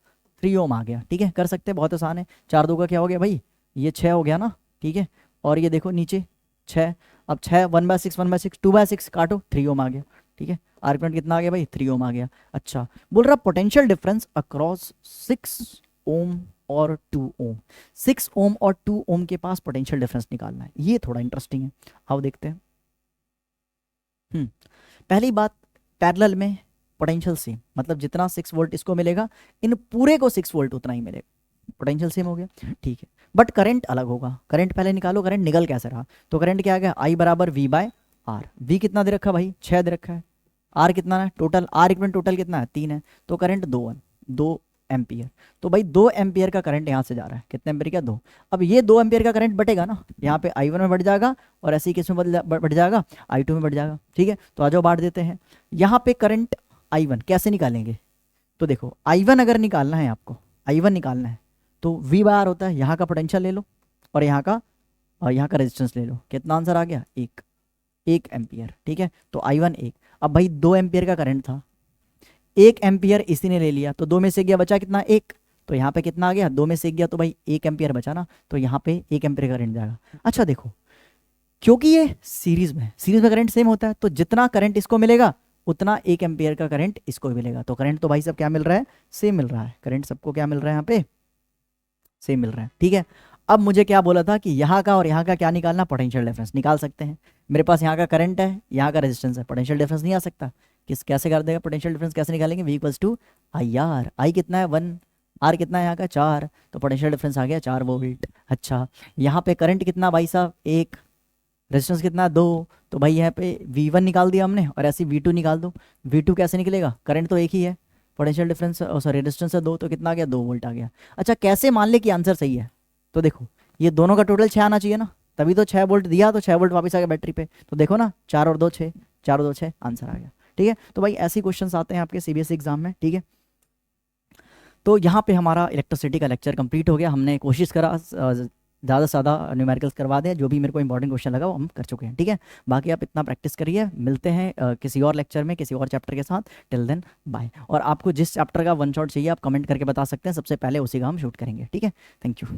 3 ओम आ गया, ठीक है। कर सकते हैं, बहुत आसान है। 4 2 का क्या हो गया भाई, ये 6 हो गया ना, ठीक है। और ये देखो नीचे 6, अब 6 1/6 1/6 2/6 काटो 3 ओम आ गया, ठीक है। आर इक्विवेलेंट कितना आ गया भाई 3 ओम आ गया। अच्छा, बोल रहा पोटेंशियल डिफरेंस अक्रॉस 6 ओम और 2 ओम, 6 ओम और 2 ओम के पास पोटेंशियल डिफरेंस निकालना है। ये थोड़ा इंटरेस्टिंग है, आओ देखते हैं। पहली बात, पैरेलल में पोटेंशियल सेम, मतलब जितना 6 वोल्ट इसको मिलेगा इन पूरे को 6 वोल्ट उतना ही मिलेगा, पोटेंशियल सेम हो गया, ठीक है। बट करंट अलग होगा। करंट पहले निकालो, करंट निकल कैसे रहा, तो करंट क्या आ गया I = V/R। V कितना दे रखा भाई 6 दे रखा है, R कितना है टोटल, R इक्विवेलेंट टोटल कितना है 3 है, तो करंट 2 एम्पियर। तो भाई 2 एम्पियर का करंट यहाँ से जा रहा है, कितने एम्पियर का 2। अब ये 2 एम्पियर का करंट बटेगा ना, यहाँ पे I1 में बढ़ जाएगा और ऐसे ही किस में बढ़ जाएगा I2 में बढ़ जाएगा, ठीक है। तो आ जाओ बांट देते हैं। यहाँ पे करंट I1 कैसे निकालेंगे, तो देखो I1 अगर निकालना है आपको, I1 निकालना है तो V/R होता है, यहाँ का पोटेंशियल ले लो और यहाँ का रेजिस्टेंस ले लो, कितना आंसर आ गया 1 एम्पियर, ठीक है। तो I1 1। अब भाई 2 एम्पियर का करंट था, 1 एम्पियर इसी ने ले लिया, तो 2 में से गया बचा कितना 1, तो यहाँ पे कितना आ गया 2 में से गया, तो भाई 1 एम्पियर बचा ना, तो यहाँ पे 1 एम्पियर करंट जाएगा। अच्छा देखो, क्योंकि ये सीरीज में करंट सेम होता है, तो जितना करंट इसको मिलेगा उतना 1 एम्पियर का करंट इसको भी मिलेगा। तो करंट तो भाई सब क्या मिल रहा है, सेम मिल रहा है। करंट सबको क्या मिल रहा है यहाँ पे, सेम मिल रहा है, ठीक है। अब मुझे क्या बोला था कि यहाँ का और यहाँ का क्या निकालना, पोटेंशियल डिफरेंस निकाल सकते हैं। मेरे पास यहाँ का करंट है, यहाँ का रेजिस्टेंस है, पोटेंशियल डिफरेंस नहीं आ सकता, कैसे कर देगा पोटेंशियल डिफरेंस, कैसे निकालेंगे, V = IR। I कितना है 1, R कितना है यहाँ का 4, तो पोटेंशियल डिफरेंस आ गया 4 वोल्ट। अच्छा, यहाँ पे करंट कितना भाई साहब 1, रेजिस्टेंस कितना 2, तो भाई यहाँ पे V1 निकाल दिया हमने और ऐसे V2 निकाल दो। V2 कैसे निकलेगा, करंट तो एक ही है, पोटेंशियल डिफरेंस सॉरी रेजिस्टेंस है 2, तो कितना आ गया 2 वोल्ट आ गया। अच्छा, कैसे मान ले कि आंसर सही है, तो देखो ये दोनों का टोटल 6 आना चाहिए ना, तभी तो 6 वोल्ट दिया तो 6 वोल्ट वापस आ गया बैटरी पे। तो देखो ना 4 और 2 6, 4 और 2 6, आंसर आ गया। ठीक है, तो भाई ऐसे क्वेश्चंस आते हैं आपके सीबीएसई एग्जाम में। ठीक है, तो यहाँ पे हमारा इलेक्ट्रिसिटी का लेक्चर कंप्लीट हो गया। हमने कोशिश करा ज़्यादा से ज़्यादा न्यूमेरिकल्स करवा दें, जो भी मेरे को इंपॉर्टेंट क्वेश्चन लगा वो हम कर चुके हैं। ठीक है, बाकी आप इतना प्रैक्टिस करिए, मिलते हैं किसी और लेक्चर में किसी और चैप्टर के साथ। Till then bye. और आपको जिस चैप्टर का वन शॉट चाहिए आप कमेंट करके बता सकते हैं, सबसे पहले उसी का हम शूट करेंगे। ठीक है, थैंक यू।